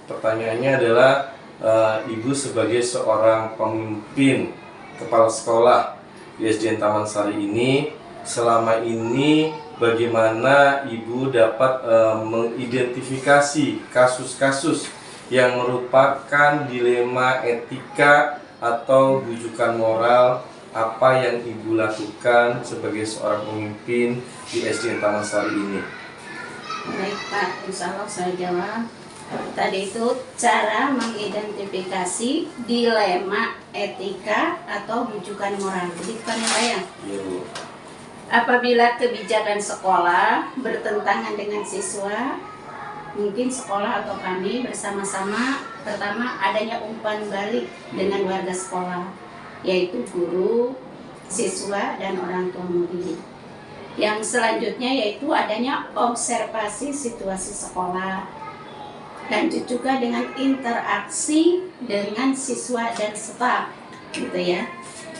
Pertanyaannya adalah, Ibu sebagai seorang pemimpin kepala sekolah di SDN Taman Sari ini, selama ini bagaimana Ibu dapat mengidentifikasi kasus-kasus yang merupakan dilema etika atau bujukan moral, apa yang Ibu lakukan sebagai seorang pemimpin di SDN Taman Sari ini? Baik Pak, insya Allah saya jawab. Tadi itu cara mengidentifikasi dilema etika atau bujukan moral. Jadi penilaian. Apabila kebijakan sekolah bertentangan dengan siswa, mungkin sekolah atau kami bersama-sama, pertama adanya umpan balik dengan warga sekolah, yaitu guru, siswa, dan orang tua murid. Yang selanjutnya yaitu adanya observasi situasi sekolah, lanjut juga dengan interaksi dengan siswa dan staf, gitu ya.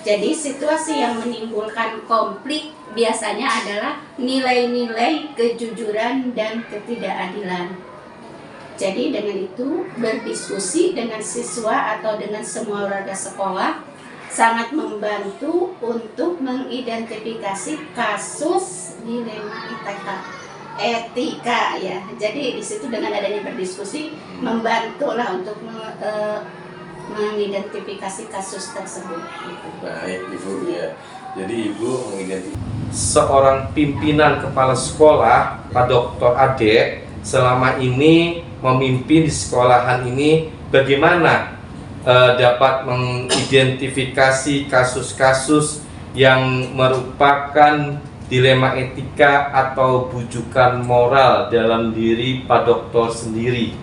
Jadi situasi yang menimbulkan konflik biasanya adalah nilai-nilai kejujuran dan ketidakadilan. Jadi dengan itu berdiskusi dengan siswa atau dengan semua warga sekolah sangat membantu untuk mengidentifikasi kasus dilema etika ya. Jadi di situ dengan adanya berdiskusi membantulah untuk mengidentifikasi kasus tersebut. Baik Ibu ya. Jadi Ibu mengidentifikasi seorang pimpinan kepala sekolah, Pak Dr. Ade, selama ini memimpin di sekolahan ini, bagaimana dapat mengidentifikasi kasus-kasus yang merupakan dilema etika atau bujukan moral dalam diri Pak Dokter sendiri?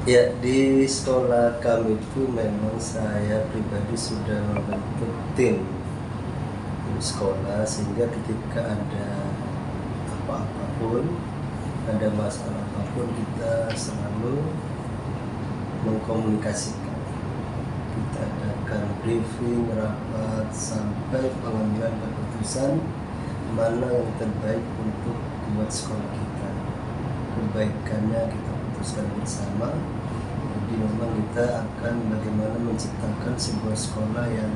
Ya, di sekolah kami itu memang saya pribadi sudah membentuk tim di sekolah, sehingga ketika ada apapun, ada masalah apapun, kita selalu mengkomunikasikan. Kita adakan briefing, rapat, sampai pengambilan keputusan mana yang terbaik untuk buat sekolah kita. Kebaikannya kita putuskan bersama. Jadi memang kita akan bagaimana menciptakan sebuah sekolah yang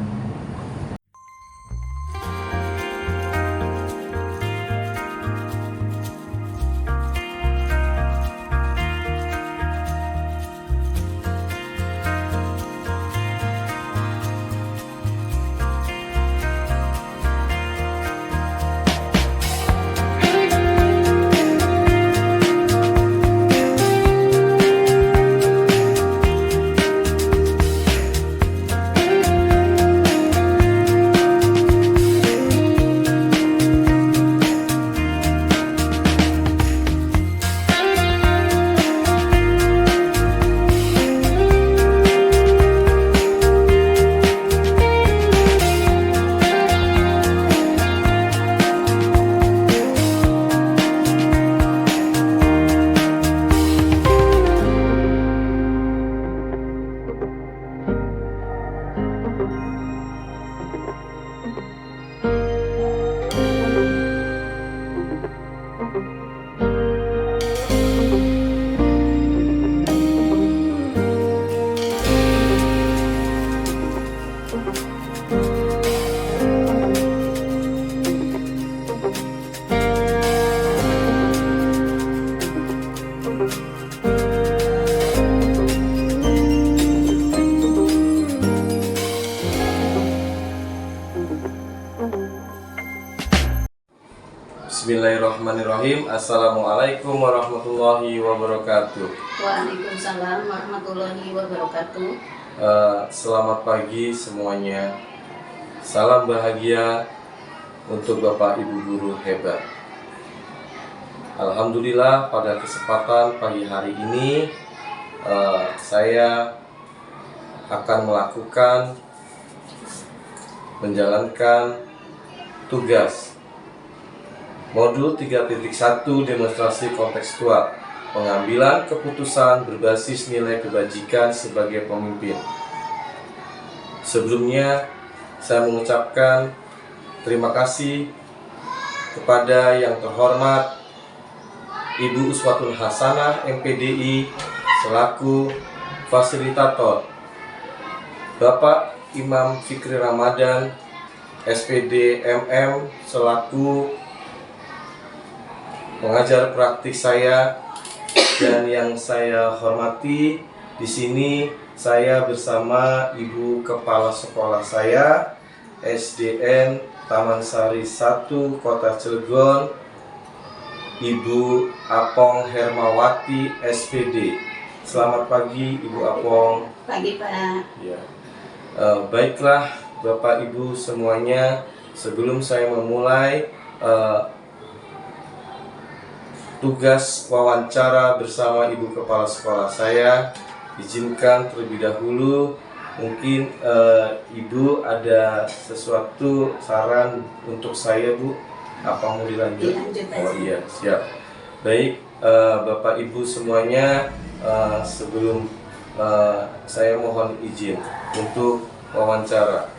Bismillahirrahmanirrahim. Assalamualaikum warahmatullahi wabarakatuh. Waalaikumsalam warahmatullahi wabarakatuh. Selamat pagi semuanya. Salam bahagia untuk Bapak Ibu guru hebat. Alhamdulillah pada kesempatan pagi hari ini saya akan menjalankan tugas Modul 3.1 Demonstrasi Kontekstual, pengambilan keputusan berbasis nilai kebajikan sebagai pemimpin. Sebelumnya, saya mengucapkan terima kasih kepada yang terhormat Ibu Uswatun Hasanah MPDI selaku fasilitator, Bapak Imam Fikri Ramadan SPD MM selaku pengajar praktik saya, dan yang saya hormati di sini saya bersama Ibu Kepala Sekolah saya SDN Taman Sari 1 Kota Cilegon, Ibu Apong Hermawati SPD. Selamat pagi Ibu Apong. Pagi Pak. Ya. Baiklah Bapak Ibu semuanya, sebelum saya memulai tugas wawancara bersama Ibu Kepala Sekolah saya, izinkan terlebih dahulu mungkin Ibu ada sesuatu saran untuk saya, Bu? Apa mau dilanjut? Dilanjut aja. Oh iya, siap. Baik, Bapak Ibu semuanya, sebelum saya mohon izin untuk wawancara.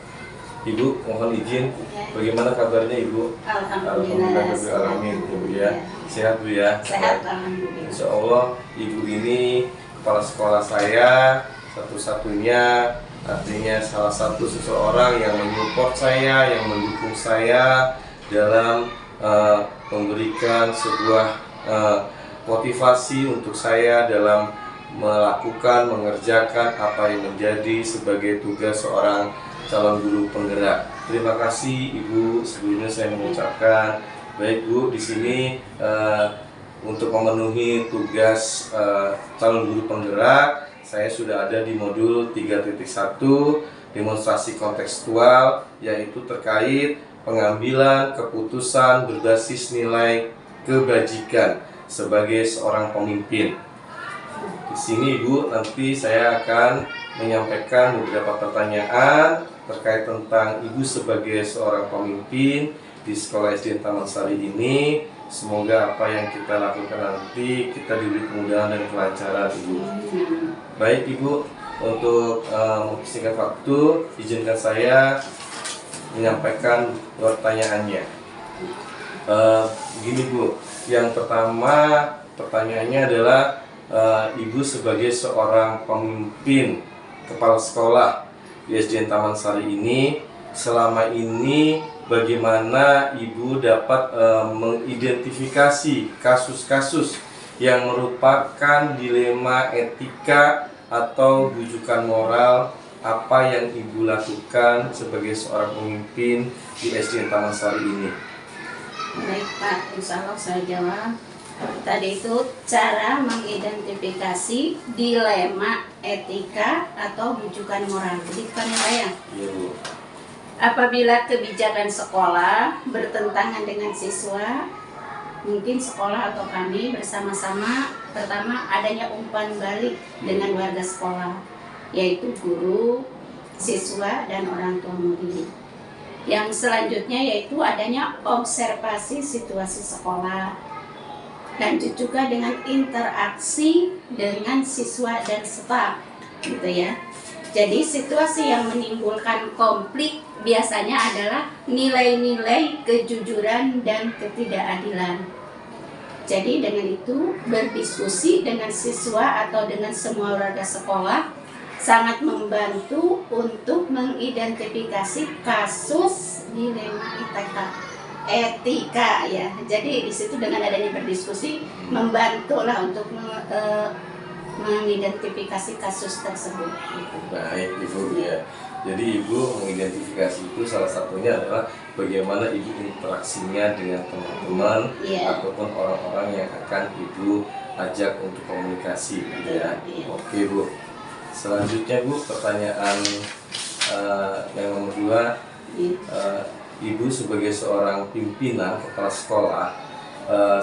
Ibu mohon izin, bagaimana kabarnya Ibu? Alhamdulillah. Alamin, Ibu ya. Sehat Bu ya? Sehat, alhamdulillah. Insya Allah Ibu ini kepala sekolah saya satu-satunya, artinya salah satu seseorang yang menyupport saya, yang mendukung saya dalam memberikan sebuah motivasi untuk saya dalam melakukan, mengerjakan apa yang menjadi sebagai tugas seorang calon guru penggerak. Terima kasih Ibu. Sebelumnya saya mengucapkan, baik Bu, di sini untuk memenuhi tugas calon guru penggerak, saya sudah ada di modul 3.1 demonstrasi kontekstual, yaitu terkait pengambilan keputusan berbasis nilai kebajikan sebagai seorang pemimpin. Di sini Ibu, nanti saya akan menyampaikan beberapa pertanyaan terkait tentang Ibu sebagai seorang pemimpin di sekolah SDN Taman Sari ini. Semoga apa yang kita lakukan nanti kita diberi kemudahan dan kelancaran, Ibu. Baik Ibu, untuk mempersingkat waktu, izinkan saya menyampaikan pertanyaannya. Begini Bu, yang pertama pertanyaannya adalah Ibu sebagai seorang pemimpin kepala sekolah di SDN Taman Sari ini, selama ini bagaimana Ibu dapat mengidentifikasi kasus-kasus yang merupakan dilema etika atau bujukan moral, apa yang Ibu lakukan sebagai seorang pemimpin di SDN Taman Sari ini? Baik Pak, insya Allah saya jawab. Tadi itu cara mengidentifikasi dilema etika atau bujukan moral. Jadi penilaian. Iya Bu. Apabila kebijakan sekolah bertentangan dengan siswa, mungkin sekolah atau kami bersama-sama, pertama adanya umpan balik dengan warga sekolah, yaitu guru, siswa, dan orang tua murid. Yang selanjutnya yaitu adanya observasi situasi sekolah, lanjut juga dengan interaksi dengan siswa dan staf, gitu ya. Jadi situasi yang menimbulkan konflik biasanya adalah nilai-nilai kejujuran dan ketidakadilan. Jadi dengan itu berdiskusi dengan siswa atau dengan semua warga sekolah sangat membantu untuk mengidentifikasi kasus dilema etika ya. Jadi di situ dengan adanya berdiskusi membantulah untuk mengidentifikasi kasus tersebut. Baik Ibu ya. Jadi Ibu mengidentifikasi itu salah satunya adalah bagaimana Ibu interaksinya dengan teman-teman ataupun orang-orang yang akan Ibu ajak untuk komunikasi, gitu ya. Oke Bu. Selanjutnya Bu, pertanyaan yang nomor 2, Ibu sebagai seorang pimpinan kepala sekolah,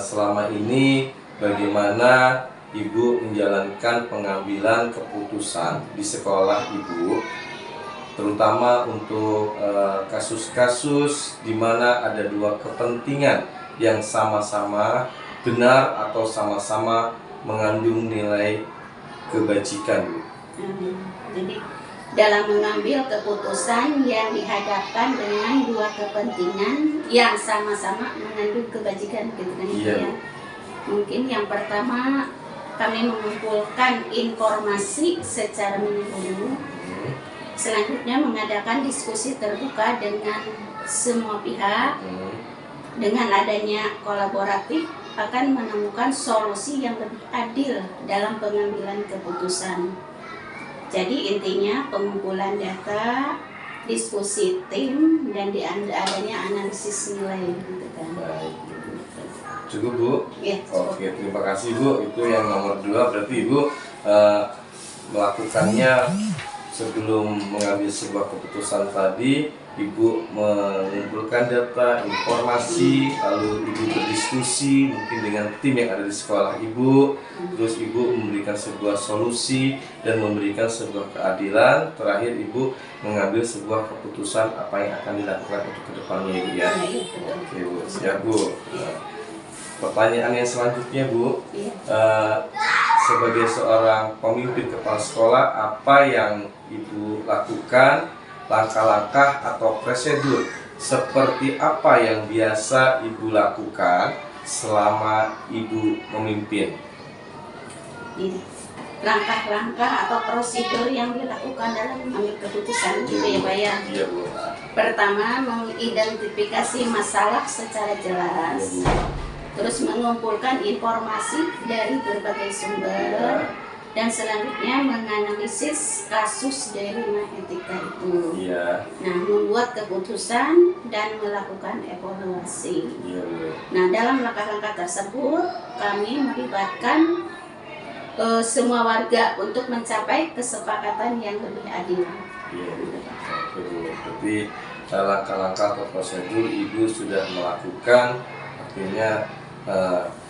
selama ini bagaimana Ibu menjalankan pengambilan keputusan di sekolah Ibu, terutama untuk kasus-kasus di mana ada dua kepentingan yang sama-sama benar atau sama-sama mengandung nilai kebajikan, Bu. Jadi dalam mengambil keputusan yang dihadapkan dengan dua kepentingan yang sama-sama mengandung kebajikan, gitu kan? Iya. Ya. Mungkin yang pertama kami mengumpulkan informasi secara menyeluruh. Selanjutnya mengadakan diskusi terbuka dengan semua pihak. Dengan adanya kolaboratif akan menemukan solusi yang lebih adil dalam pengambilan keputusan. Jadi intinya pengumpulan data, diskusi tim, dan adanya analisis nilai gitu kan. Baik. Cukup Bu? Ya, cukup. Oke, terima kasih Bu. Itu yang nomor 2, berarti Ibu melakukannya sebelum mengambil sebuah keputusan tadi. Ibu mengumpulkan data, informasi, lalu Ibu berdiskusi mungkin dengan tim yang ada di sekolah Ibu. Terus Ibu memberikan sebuah solusi dan memberikan sebuah keadilan. Terakhir Ibu mengambil sebuah keputusan apa yang akan dilakukan untuk kedepannya Ibu ya. Oke Bu, siap Bu. Pertanyaan yang selanjutnya Bu, sebagai seorang pemimpin kepala sekolah, apa yang Ibu lakukan, langkah-langkah atau prosedur seperti apa yang biasa Ibu lakukan selama Ibu memimpin? Ini langkah-langkah atau prosedur yang dilakukan dalam mengambil keputusan gitu ya Pak ya. Iya Bu. Pertama, mengidentifikasi masalah secara jelas. Iya, Bu. Terus mengumpulkan informasi dari berbagai sumber, dan selanjutnya menganalisis kasus dari etika itu. Iya. Nah, membuat keputusan dan melakukan evaluasi. Iya Bu. Nah, dalam langkah-langkah tersebut kami melibatkan semua warga untuk mencapai kesepakatan yang lebih adil. Iya Bu. Oke Bu. Berarti langkah-langkah atau prosedur Ibu sudah melakukan, artinya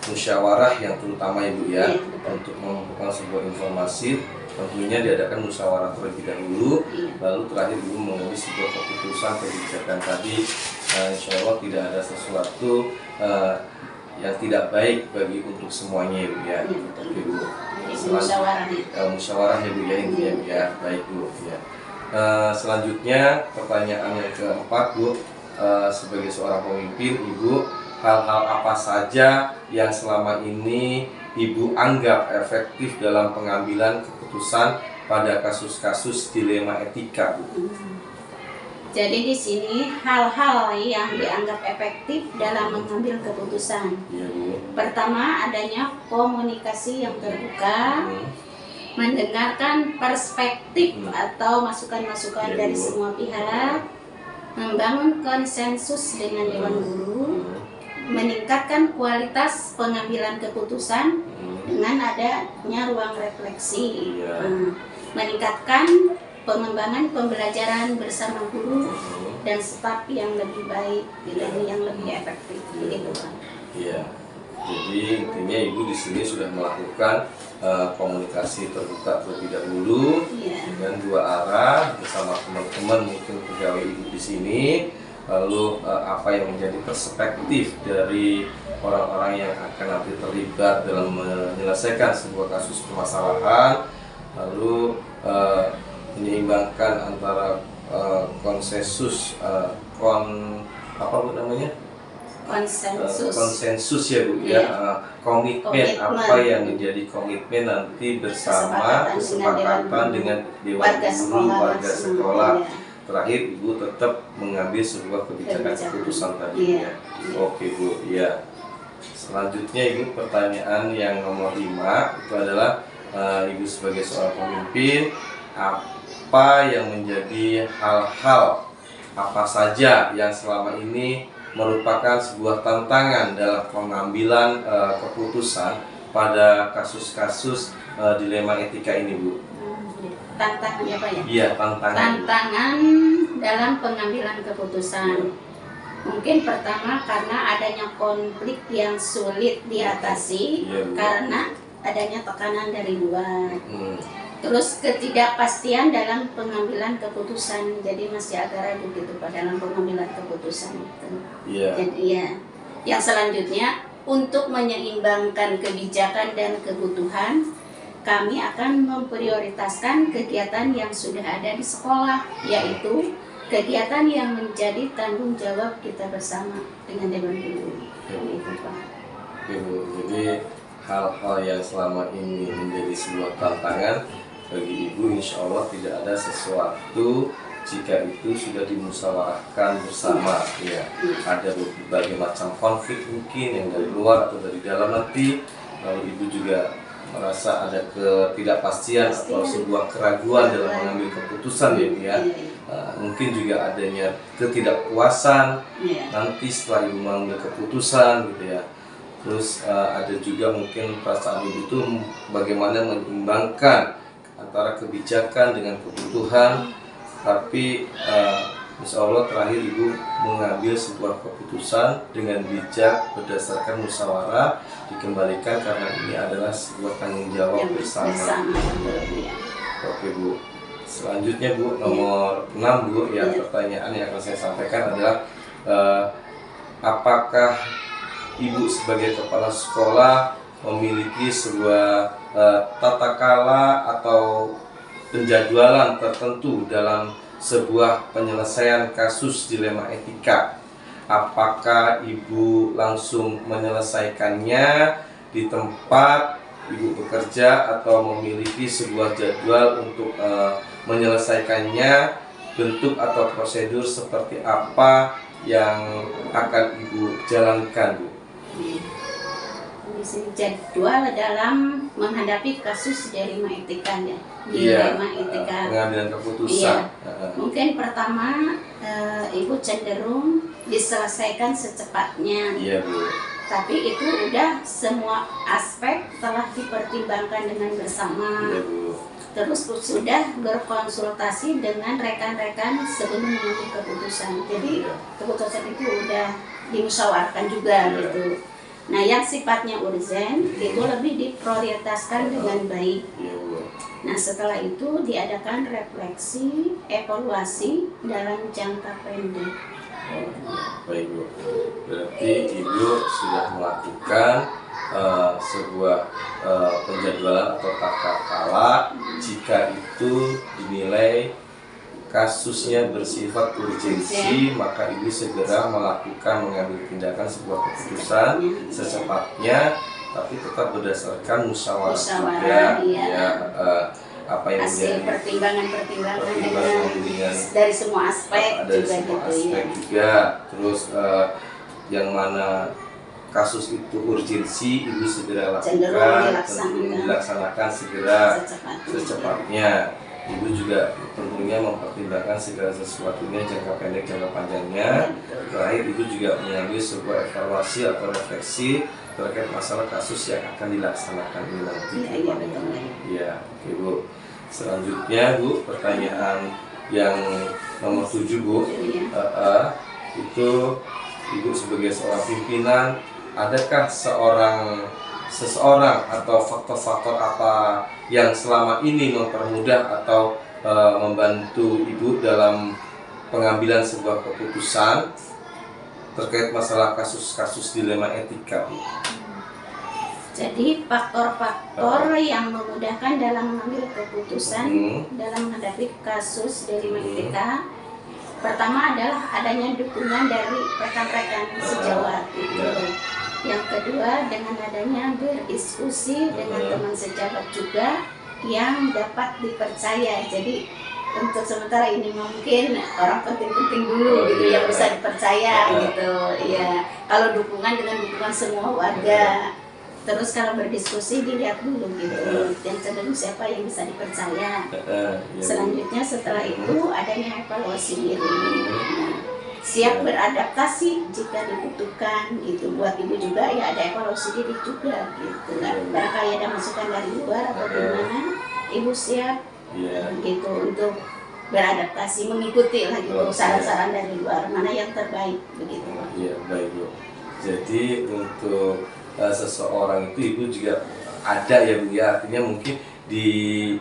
musyawarah yang terutama Ibu ya, untuk mengumpulkan sebuah informasi. Tentunya diadakan musyawarah terlebih dahulu, lalu terakhir Ibu mengambil sebuah keputusan kebijakan tadi. Insya Allah tidak ada sesuatu yang tidak baik bagi untuk semuanya Ibu ya. Ibu. Musyawarah ya Bu ya, intinya Bu ya. Baik Bu ya. Selanjutnya pertanyaan yang keempat Bu, sebagai seorang pemimpin Ibu, hal-hal apa saja yang selama ini Ibu anggap efektif dalam pengambilan keputusan pada kasus-kasus dilema etika, Bu? Jadi di sini hal-hal yang dianggap efektif dalam mengambil keputusan. Iya, Bu. Pertama, adanya komunikasi yang terbuka, mendengarkan perspektif atau masukan-masukan Iya, dari Bu. semua pihak, membangun konsensus dengan Dewan Guru, meningkatkan kualitas pengambilan keputusan dengan adanya ruang refleksi, meningkatkan pengembangan pembelajaran bersama guru dan staf yang lebih baik dan yang lebih efektif, begitu Pak. Iya. Jadi intinya Ibu di sini sudah melakukan komunikasi terbuka terlebih dahulu dengan 2 arah bersama teman-teman mungkin pegawai Ibu di sini. Lalu apa yang menjadi perspektif dari orang-orang yang akan nanti terlibat dalam menyelesaikan sebuah kasus permasalahan, lalu menyeimbangkan antara konsensus konsensus ya Bu ya, komitmen apa yang menjadi komitmen nanti bersama kesepakatan dengan Dewan Guru warga sekolah. Terakhir Ibu tetap mengambil sebuah kebijakan keputusan tadi ya. Oke Bu, ya. Selanjutnya Ibu, pertanyaan yang nomor 5 itu adalah Ibu sebagai seorang pemimpin, apa yang menjadi hal-hal apa saja yang selama ini merupakan sebuah tantangan dalam pengambilan keputusan pada kasus-kasus dilema etika ini Bu? Tantangannya Pak ya? Iya, tantangan dalam pengambilan keputusan. Mungkin pertama karena adanya konflik yang sulit diatasi karena adanya tekanan dari luar. Terus ketidakpastian dalam pengambilan keputusan, jadi masih agak ragu gitu Pak dalam pengambilan keputusan itu. Jadi ya, yang selanjutnya untuk menyeimbangkan kebijakan dan kebutuhan, kami akan memprioritaskan kegiatan yang sudah ada di sekolah, yaitu kegiatan yang menjadi tanggung jawab kita bersama dengan Dewan Guru. Jadi hal-hal yang selama ini menjadi sebuah tantangan bagi ibu, insya Allah tidak ada sesuatu jika itu sudah dimusyawarahkan bersama. Ya, ada berbagai macam konflik mungkin yang dari luar atau dari dalam nanti, lalu ibu juga merasa ada ketidakpastian atau sebuah keraguan dalam mengambil keputusan ya Bu ya. Mungkin juga adanya ketidakpuasan nanti setelah ibu mengambil keputusan gitu ya. Terus ada juga mungkin perasaan ibu itu bagaimana menyeimbangkan antara kebijakan dengan kebutuhan, tapi insya Allah terakhir ibu mengambil sebuah keputusan dengan bijak berdasarkan musyawarah, dikembalikan karena ini adalah sebuah tanggung jawab bersama. Oke Bu, selanjutnya Bu, nomor 6 Bu, ya pertanyaan yang akan saya sampaikan adalah apakah ibu sebagai kepala sekolah memiliki sebuah tata kala atau penjadwalan tertentu dalam sebuah penyelesaian kasus dilema etika? Apakah ibu langsung menyelesaikannya di tempat ibu bekerja atau memiliki sebuah jadwal untuk menyelesaikannya? Bentuk atau prosedur seperti apa yang akan ibu jalankan Bu? Jadwal dalam menghadapi kasus dilema etika ya. Dilema etika. Pengambilan keputusan. Mungkin pertama ibu cenderung diselesaikan secepatnya. Iya Bu. Tapi itu udah semua aspek telah dipertimbangkan dengan bersama. Iya Bu. Terus sudah berkonsultasi dengan rekan-rekan sebelum mengambil keputusan. Jadi keputusan itu udah dimusyawarahkan juga gitu. Nah, yang sifatnya urgen itu lebih diprioritaskan dengan baik. Nah, setelah itu diadakan refleksi, evaluasi dalam jangka pendek. Baik Bu, berarti ibu sudah melakukan sebuah penjadwalan atau tata kala jika itu dinilai kasusnya bersifat urgensi, maka ibu segera melakukan mengambil tindakan sebuah keputusan secepatnya, tapi tetap berdasarkan musyawarah juga. Ya, apa yang hasil pertimbangan dengan dari semua aspek dari juga semua gitu aspek ya. juga. Terus yang mana kasus itu urgensi, ibu segera lakukan, dilaksanakan segera secepatnya. Ibu juga tentunya mempertimbangkan segala sesuatunya, jangka pendek, jangka panjangnya. Terakhir ibu juga mengambil sebuah evaluasi atau refleksi terkait masalah kasus yang akan dilaksanakan ini nanti. Ya, oke Bu. Selanjutnya Bu, pertanyaan yang nomor 7 Bu. Itu ibu sebagai seorang pimpinan, adakah seseorang atau faktor-faktor apa yang selama ini mempermudah atau membantu ibu dalam pengambilan sebuah keputusan terkait masalah kasus-kasus dilema etika Bu? Jadi faktor-faktor yang memudahkan dalam mengambil keputusan dalam menghadapi kasus dilema etika, pertama adalah adanya dukungan dari rekan-rekan sejawat itu. Yang kedua, dengan adanya berdiskusi dengan teman sejawat juga yang dapat dipercaya. Jadi untuk sementara ini mungkin orang penting-penting dulu gitu yang bisa dipercaya gitu. Ya, kalau dukungan dengan dukungan semua warga. Terus kalau berdiskusi dilihat dulu gitu, yang cenderung siapa yang bisa dipercaya. Selanjutnya setelah itu adanya evaluasi diri. Siap beradaptasi jika dibutuhkan gitu. Buat ibu juga ya ada evaluasi diri juga gitu kan. Barangkali ada masukan dari luar atau gimana, ibu siap gitu untuk beradaptasi, mengikuti lah gitu saran-saran dari luar mana yang terbaik begitu. Iya baik Bu. Jadi untuk seseorang itu ibu juga ada ya Bu ya, artinya mungkin di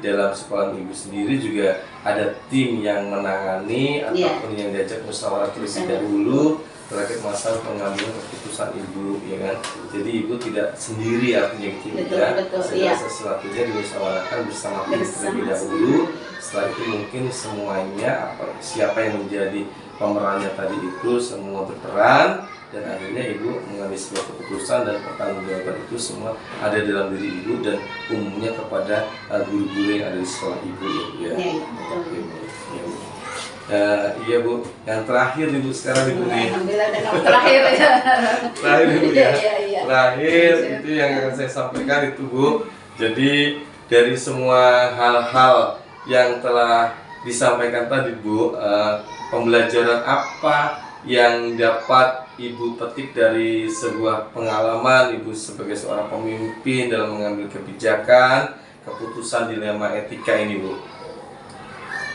dalam sekolah ibu sendiri juga ada tim yang menangani ataupun yang diajak musyawarah terlebih dahulu terkait masalah pengambilan keputusan ibu, ya kan. Jadi ibu tidak sendiri artinya gitu Betul, ya. betul, Segala iya. sesuatunya dimusyawarahkan bersama tim terlebih dahulu. Setelah itu mungkin semuanya siapa yang menjadi pemerannya tadi itu semua berperan, dan akhirnya ibu mengambil sebuah keputusan dan pertanggungjawaban itu semua ada dalam diri ibu dan umumnya kepada guru-guru yang ada di sekolah ibu, ya. Iya, iya, betul. Oke, Bu. Ya, Bu. Iya Bu, yang terakhir ibu sekarang ibu nih. Alhamdulillah dan yang terakhir ya. Terakhir ibu ya. Iya. Terakhir itu yang akan saya sampaikan itu Bu. Jadi dari semua hal-hal yang telah disampaikan tadi Bu, pembelajaran apa yang dapat ibu petik dari sebuah pengalaman ibu sebagai seorang pemimpin dalam mengambil kebijakan, keputusan dilema etika ini Bu?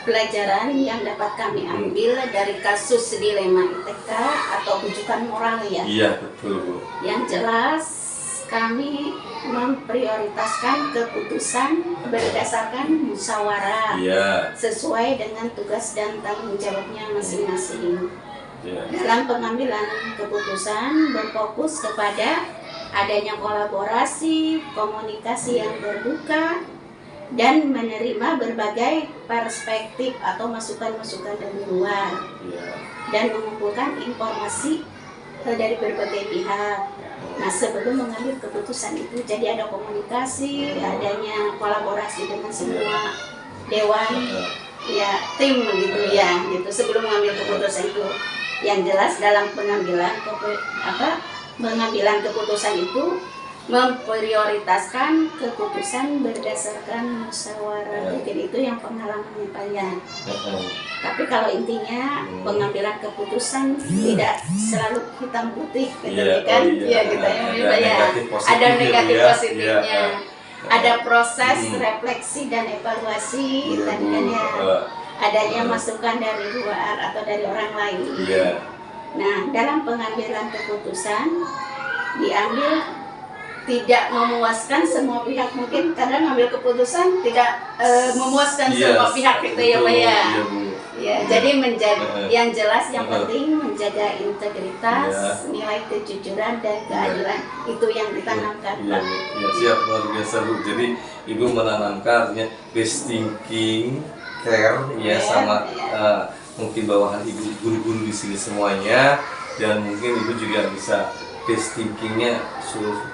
Pelajaran yang dapat kami ambil dari kasus dilema etika atau rujukan moral ya. Iya betul Bu. Yang jelas kami memprioritaskan keputusan berdasarkan musyawarah Iya. sesuai dengan tugas dan tanggung jawabnya masing-masing. Iya. Dalam pengambilan keputusan berfokus kepada adanya kolaborasi, komunikasi yang terbuka, dan menerima berbagai perspektif atau masukan-masukan dari luar, Iya. dan mengumpulkan informasi dari berbagai pihak. Nah, sebelum mengambil keputusan itu, jadi ada komunikasi, adanya kolaborasi dengan semua dewan, ya tim gitu ya, gitu sebelum mengambil keputusan itu. Yang jelas dalam pengambilan keputusan itu memprioritaskan keputusan berdasarkan musyawarah. Mungkin itu yang pengalamannya Pak ya. Tapi kalau intinya pengambilan keputusan tidak selalu hitam putih, gitu kan? Iya, gitu ya. Ada negatif positifnya. Ada proses refleksi dan evaluasi tadi kan ya. Adanya masukan dari luar atau dari orang lain. Nah, dalam pengambilan keputusan diambil tidak memuaskan semua pihak, mungkin kadang ngambil keputusan tidak memuaskan semua pihak gitu ya Pak ya. Ya, jadi yang jelas yang penting menjaga integritas, nilai kejujuran dan keadilan itu yang ditanamkan. Iya, siap, luar biasa Bu. Jadi ibu menanamkan artinya best thinking, care, ya sama mungkin bawahan ibu guru-guru di sini semuanya, dan mungkin ibu juga bisa best thinkingnya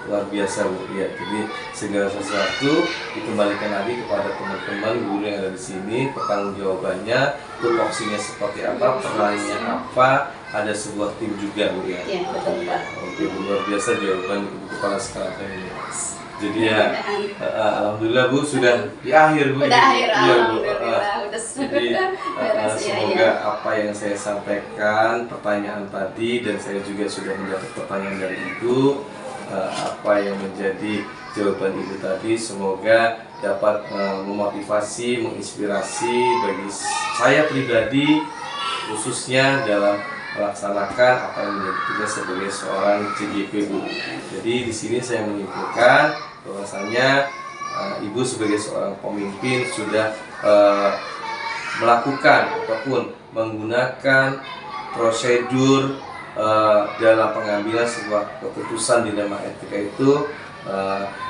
luar biasa Bu. Ya, jadi segala sesuatu dikembalikan lagi kepada teman-teman guru yang ada di sini, pertanggungjawabannya, tupoksinya seperti apa, perannya apa, ada sebuah tim juga Bu ya. Iya, betul Pak. Oke Bu, luar biasa jawaban Ibu Kepala Sekolah ini. Jadi ya, alhamdulillah Bu sudah di akhir Bu. Udah akhir, Iya Bu. alhamdulillah. Jadi semoga apa yang saya sampaikan, pertanyaan tadi, dan saya juga sudah mendapat pertanyaan dari Ibu, apa yang menjadi jawaban Ibu tadi, semoga dapat memotivasi, menginspirasi bagi saya pribadi, khususnya dalam melaksanakan apa yang menjadi tugas sebagai seorang CGP Bu. Jadi di sini saya menyimpulkan bahwasanya Ibu sebagai seorang pemimpin sudah melakukan ataupun menggunakan prosedur dalam pengambilan sebuah keputusan dilema etika itu,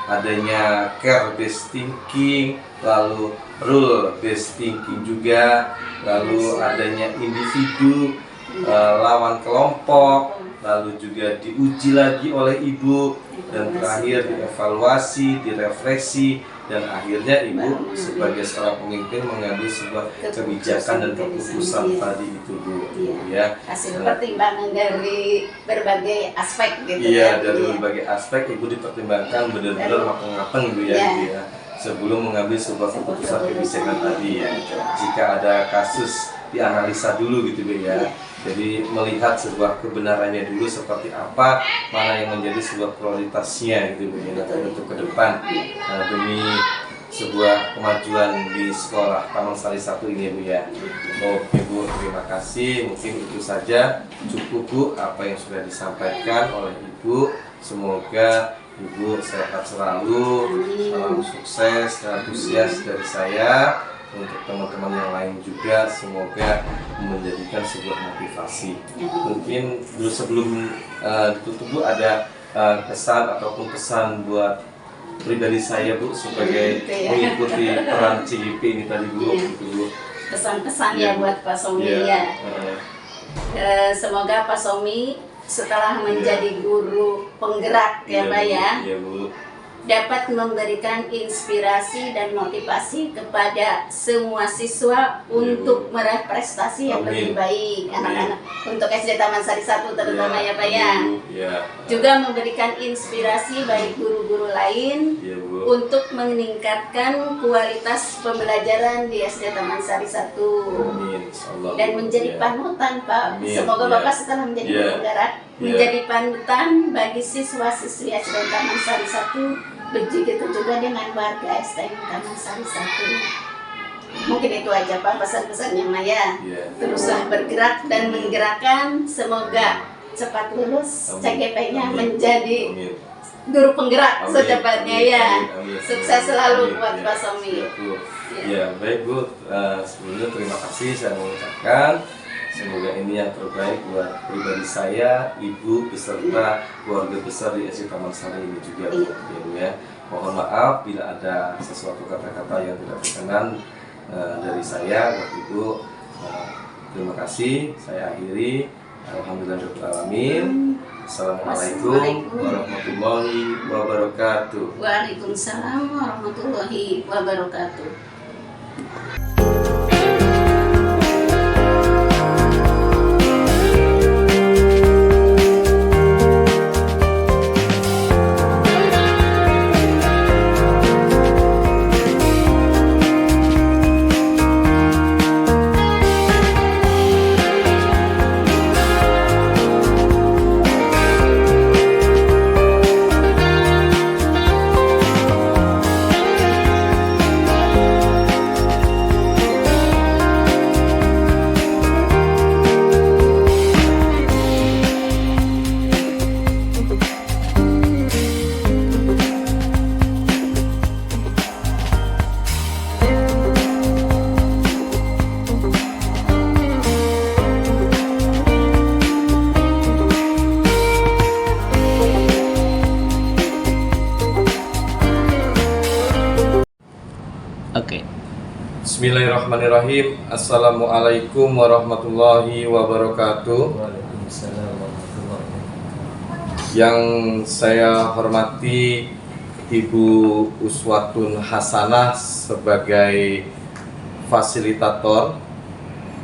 adanya care based thinking, lalu rule based thinking juga, lalu adanya individu lawan kelompok, lalu juga diuji lagi oleh Ibu, dan terakhir dievaluasi, direfleksi, dan akhirnya Ibu sebagai seorang pemimpin mengambil sebuah kebijakan dan keputusan tadi itu Bu. Ya. Hasil pertimbangan dari berbagai aspek gitu. Iya, dari berbagai aspek Ibu dipertimbangkan benar-benar matang-matang Bu ya, Ibu ya, sebelum mengambil sebuah keputusan kebijakan tadi ya. Jika ada kasus dianalisa dulu gitu Bu ya. Jadi melihat sebuah kebenarannya dulu seperti apa, mana yang menjadi sebuah prioritasnya gitu Bu ya, untuk ke depan demi sebuah kemajuan di sekolah Taman Sari 1 ini Bu ya. Oke Bu, terima kasih. Mungkin itu saja cukup Bu apa yang sudah disampaikan oleh Ibu. Semoga Ibu sehat selalu, salam sukses dan antusias dari saya. untuk teman-teman yang lain juga, semoga menjadikan sebuah motivasi. Mungkin dulu sebelum ditutup Bu, ada kesan ataupun pesan buat pribadi saya Bu sebagai mengikuti peran CGP ini tadi Bu. Gitu, Bu. Pesan-pesan ya buat Pak Somi ya. Semoga Pak Somi setelah menjadi guru penggerak ya Pak ya, Bu, dapat memberikan inspirasi dan motivasi kepada semua siswa untuk meraih prestasi yang lebih baik anak-anak untuk SD Taman Sari 1 terutama ya Pak ya. Juga memberikan inspirasi bagi guru-guru lain untuk meningkatkan kualitas pembelajaran di SD Taman Sari 1 dan menjadi panutan Pak. Semoga Bapak setelah menjadi guru penggerak menjadi panutan bagi siswa-siswi SD Taman Sari 1. Begitu juga dengan warga STM Taman Sari 1. Mungkin itu aja Pak pesan-pesannya Maya. Teruslah bergerak dan menggerakkan, semoga cepat lulus CGP-nya menjadi guru penggerak secepatnya ya. Sukses selalu buat Pak Somi. Ya baik Bu, sebelumnya terima kasih saya mengucapkan. Semoga ini yang terbaik buat pribadi saya, Ibu, beserta keluarga besar di SD Taman Sari ini juga, Bu. Ya. Mohon maaf bila ada sesuatu kata-kata yang tidak berkenan dari saya, buat Ibu. Terima kasih. Saya akhiri. Alhamdulillahirobbilalamin. Assalamualaikum warahmatullahi wabarakatuh. Waalaikumsalam warahmatullahi wabarakatuh. Bismillahirrahmanirrahim. Assalamualaikum warahmatullahi wabarakatuh. Waalaikumsalam warahmatullahi wabarakatuh. Yang saya hormati Ibu Uswatun Hasanah sebagai fasilitator,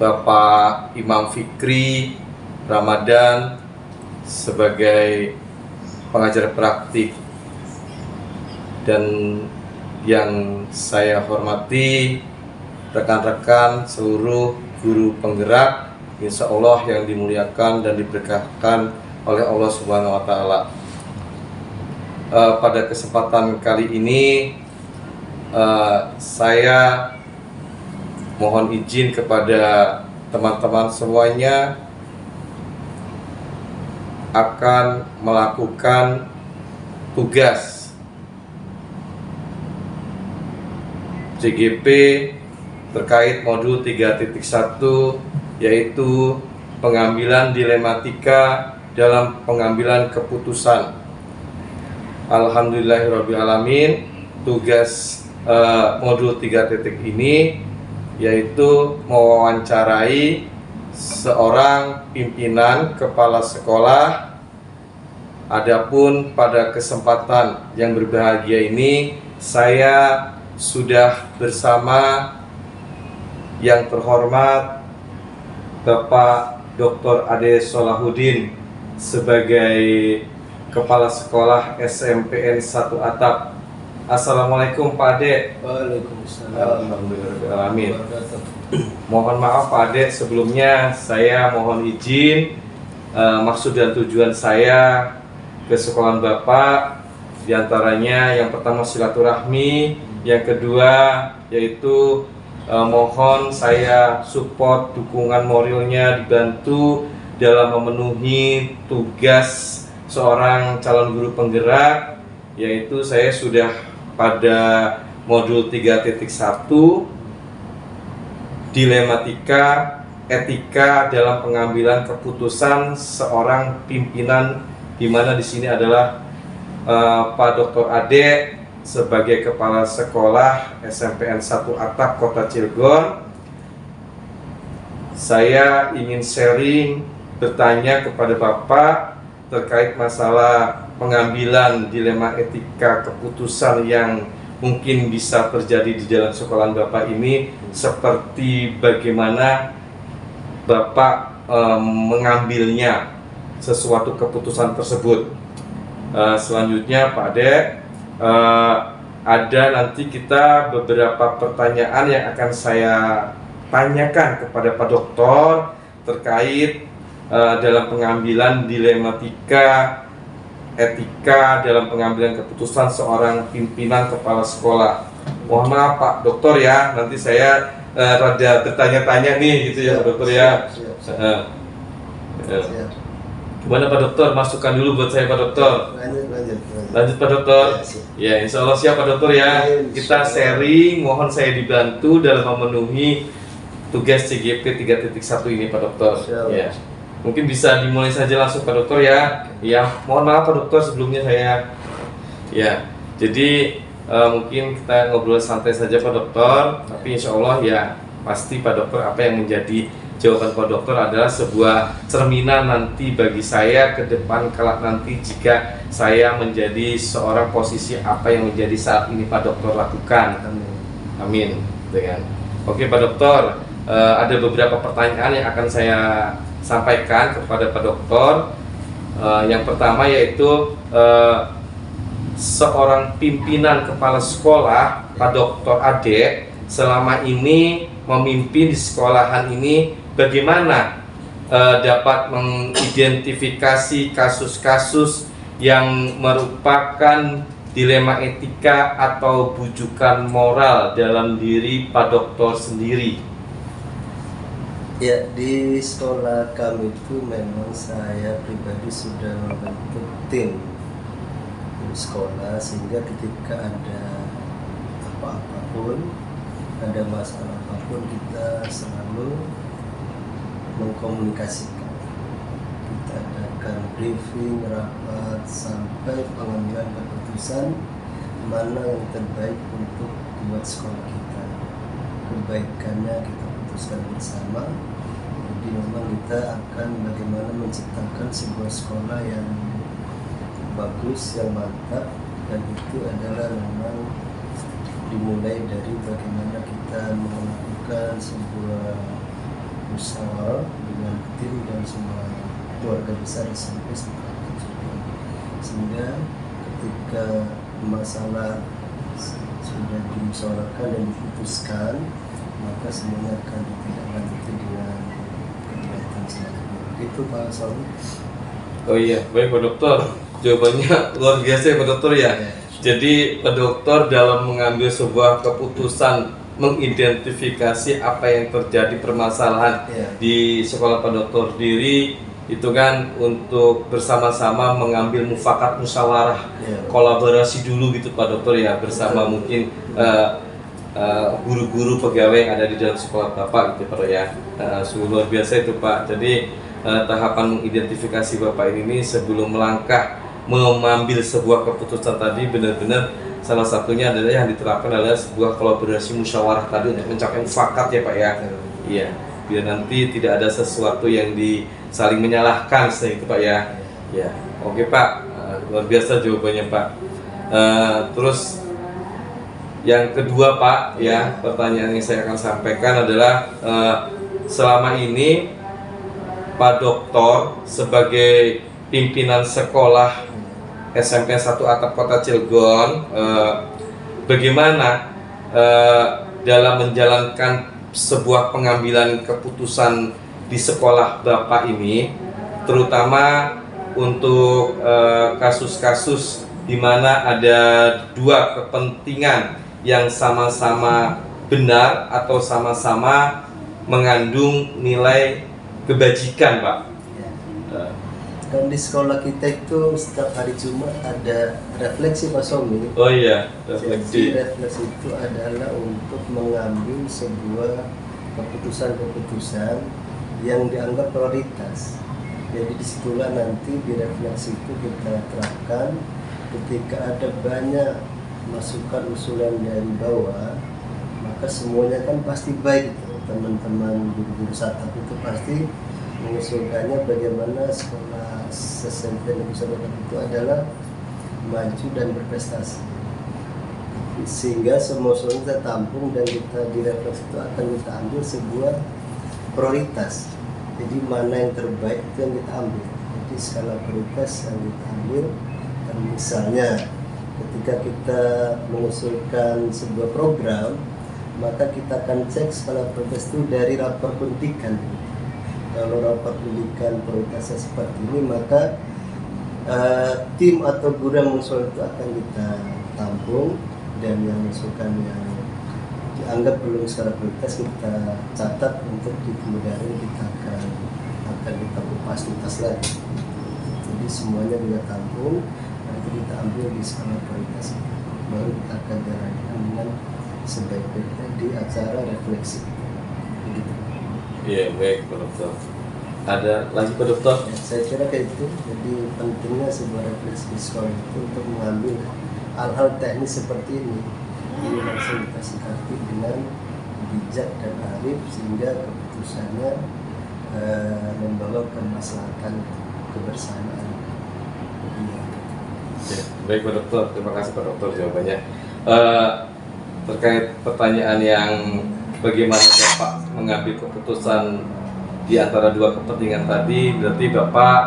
Bapak Imam Fikri Ramadan sebagai pengajar praktik, dan yang saya hormati rekan-rekan seluruh guru penggerak, insya Allah yang dimuliakan dan diberkahkan oleh Allah Subhanahu wa Ta'ala. Pada kesempatan kali ini saya mohon izin kepada teman-teman semuanya akan melakukan tugas CGP terkait modul 3.1, yaitu pengambilan dilematika dalam pengambilan keputusan. Alhamdulillahirobbilalamin, tugas modul 3 ini yaitu mewawancarai seorang pimpinan kepala sekolah. Adapun pada kesempatan yang berbahagia ini, saya sudah bersama yang terhormat Bapak Dr. Ade Solahuddin sebagai Kepala Sekolah SMPN 1 Atap. Assalamualaikum Pak Ade. Waalaikumsalam. Alhamdulillah. Mohon maaf Pak Ade, sebelumnya saya mohon izin maksud dan tujuan saya ke sekolahan Bapak, diantaranya yang pertama silaturahmi, yang kedua yaitu mohon saya support, dukungan moralnya dibantu dalam memenuhi tugas seorang calon guru penggerak, yaitu saya sudah pada modul 3.1 dilematika etika dalam pengambilan keputusan seorang pimpinan, di mana di sini adalah Pak Dr. Ade sebagai Kepala Sekolah SMPN 1 Atap Kota Cilegon. Saya ingin sharing, bertanya kepada Bapak terkait masalah pengambilan dilema etika keputusan yang mungkin bisa terjadi di dalam sekolah Bapak ini, seperti bagaimana Bapak mengambilnya sesuatu keputusan tersebut. Selanjutnya Pak Ade, ada nanti kita beberapa pertanyaan yang akan saya tanyakan kepada Pak Dokter terkait dalam pengambilan dilematika etika dalam pengambilan keputusan seorang pimpinan kepala sekolah. Mohon maaf Pak Dokter ya, nanti saya rada bertanya-tanya nih gitu ya Pak Dokter ya. Siap. Gimana Pak Dokter? Masukan dulu buat saya Pak Dokter. Lanjut Pak Dokter. Ya, insya Allah siap Pak Dokter ya. Kita sharing, mohon saya dibantu dalam memenuhi tugas CGP 3.1 ini Pak Dokter. Ya. Mungkin bisa dimulai saja langsung Pak Dokter ya. Ya, mohon maaf Pak Dokter sebelumnya saya. Ya, jadi mungkin kita ngobrol santai saja Pak Dokter, tapi insya Allah ya pasti Pak Dokter apa yang menjadi jawaban Pak Dokter adalah sebuah cerminan nanti bagi saya ke depan kelak nanti jika saya menjadi seorang posisi apa yang menjadi saat ini Pak Dokter lakukan. Amin. Oke Pak Dokter, ada beberapa pertanyaan yang akan saya sampaikan kepada Pak Dokter. Yang pertama yaitu seorang pimpinan kepala sekolah, Pak Dr. Ade, selama ini memimpin di sekolahan ini, bagaimana dapat mengidentifikasi kasus-kasus yang merupakan dilema etika atau bujukan moral dalam diri Pak Dokter sendiri? Ya, di sekolah kami itu memang saya pribadi sudah membentuk tim sekolah, sehingga ketika ada apapun, ada masalah apapun, kita selalu mengkomunikasikan. Kita adakan briefing, rapat, sampai pengambilan keputusan mana yang terbaik untuk buat sekolah kita. Kebaikannya kita putuskan bersama. Jadi memang kita akan bagaimana menciptakan sebuah sekolah yang bagus, yang mantap, dan itu adalah memang dimulai dari bagaimana kita melakukan sebuah musyawarah dengan tim dan semua keluarga besar SMP seperti itu, sehingga ketika masalah sudah dimusyawarahkan dan diputuskan, maka semuanya akan ditindaklanjuti dengan kegiatan selanjutnya. Itu Pak Saul. Oh iya, baik Pak Dokter. Jawabannya luar biasa ya Pak Dokter ya. Jadi Pak Dokter dalam mengambil sebuah keputusan, mengidentifikasi apa yang terjadi permasalahan di sekolah Pak Dokter sendiri, itu kan untuk bersama-sama mengambil mufakat musyawarah, kolaborasi dulu gitu Pak Dokter ya, bersama mungkin guru-guru pegawai yang ada di dalam sekolah Bapak gitu Pak ya. Sungguh luar biasa itu Pak. Jadi tahapan mengidentifikasi Bapak ini sebelum melangkah mengambil sebuah keputusan tadi, benar-benar salah satunya adalah yang diterapkan adalah sebuah kolaborasi musyawarah tadi untuk mencapai mufakat ya Pak ya. Iya, biar nanti tidak ada sesuatu yang saling menyalahkan seperti itu Pak ya. Ya, oke Pak, luar biasa jawabannya Pak. Terus yang kedua Pak ya, pertanyaan yang saya akan sampaikan adalah selama ini Pak Dokter sebagai pimpinan sekolah SMP 1 Atap Kota Cilegon, bagaimana dalam menjalankan sebuah pengambilan keputusan di sekolah Bapak ini, terutama untuk kasus-kasus di mana ada dua kepentingan yang sama-sama benar atau sama-sama mengandung nilai kebajikan Pak. Dan di sekolah kita itu setiap hari Jumat ada refleksi Pak Somi. Oh iya, refleksi. Jadi refleksi itu adalah untuk mengambil sebuah keputusan-keputusan yang dianggap prioritas. Jadi disitulah nanti di refleksi itu kita terapkan ketika ada banyak masukan usulan dari bawah, maka semuanya kan pasti baik. Teman-teman guru-guru satap itu pasti mengusulkannya bagaimana sekolah SMP Negeri Sahabat itu adalah maju dan berprestasi, sehingga semua usulan kita tampung dan kita di refleksi itu akan kita ambil sebuah prioritas. Jadi mana yang terbaik itu yang kita ambil. Jadi skala prioritas yang kita ambil. Dan misalnya ketika kita mengusulkan sebuah program, maka kita akan cek skala prioritas itu dari rapor pendidikan. Kalau rapor pendidikan prioritasnya seperti ini, maka tim atau guru yang mengusul itu akan kita tampung, dan yang mengusulkan yang dianggap belum skala prioritas kita catat untuk di kemudian kita akan kita fasilitas lagi. Jadi semuanya kita tampung, nanti kita ambil di skala prioritas, baru kita akan jalankan dengan sebaik-baiknya di acara refleksi. Begitu. Iya, baik Pak Dokter. Ada lagi Pak Dokter? Ya, saya kira kayak itu. Jadi pentingnya sebuah refleksi di sekolah itu untuk mengambil hal-hal teknis seperti ini. Ini langsung kita sikapi dengan bijak dan arif sehingga keputusannya membawa kemaslahatan kebersamaan. Ya, baik Pak Dokter, terima kasih Pak Dokter jawabannya. Terkait pertanyaan yang bagaimana Bapak mengambil keputusan di antara dua kepentingan tadi, berarti Bapak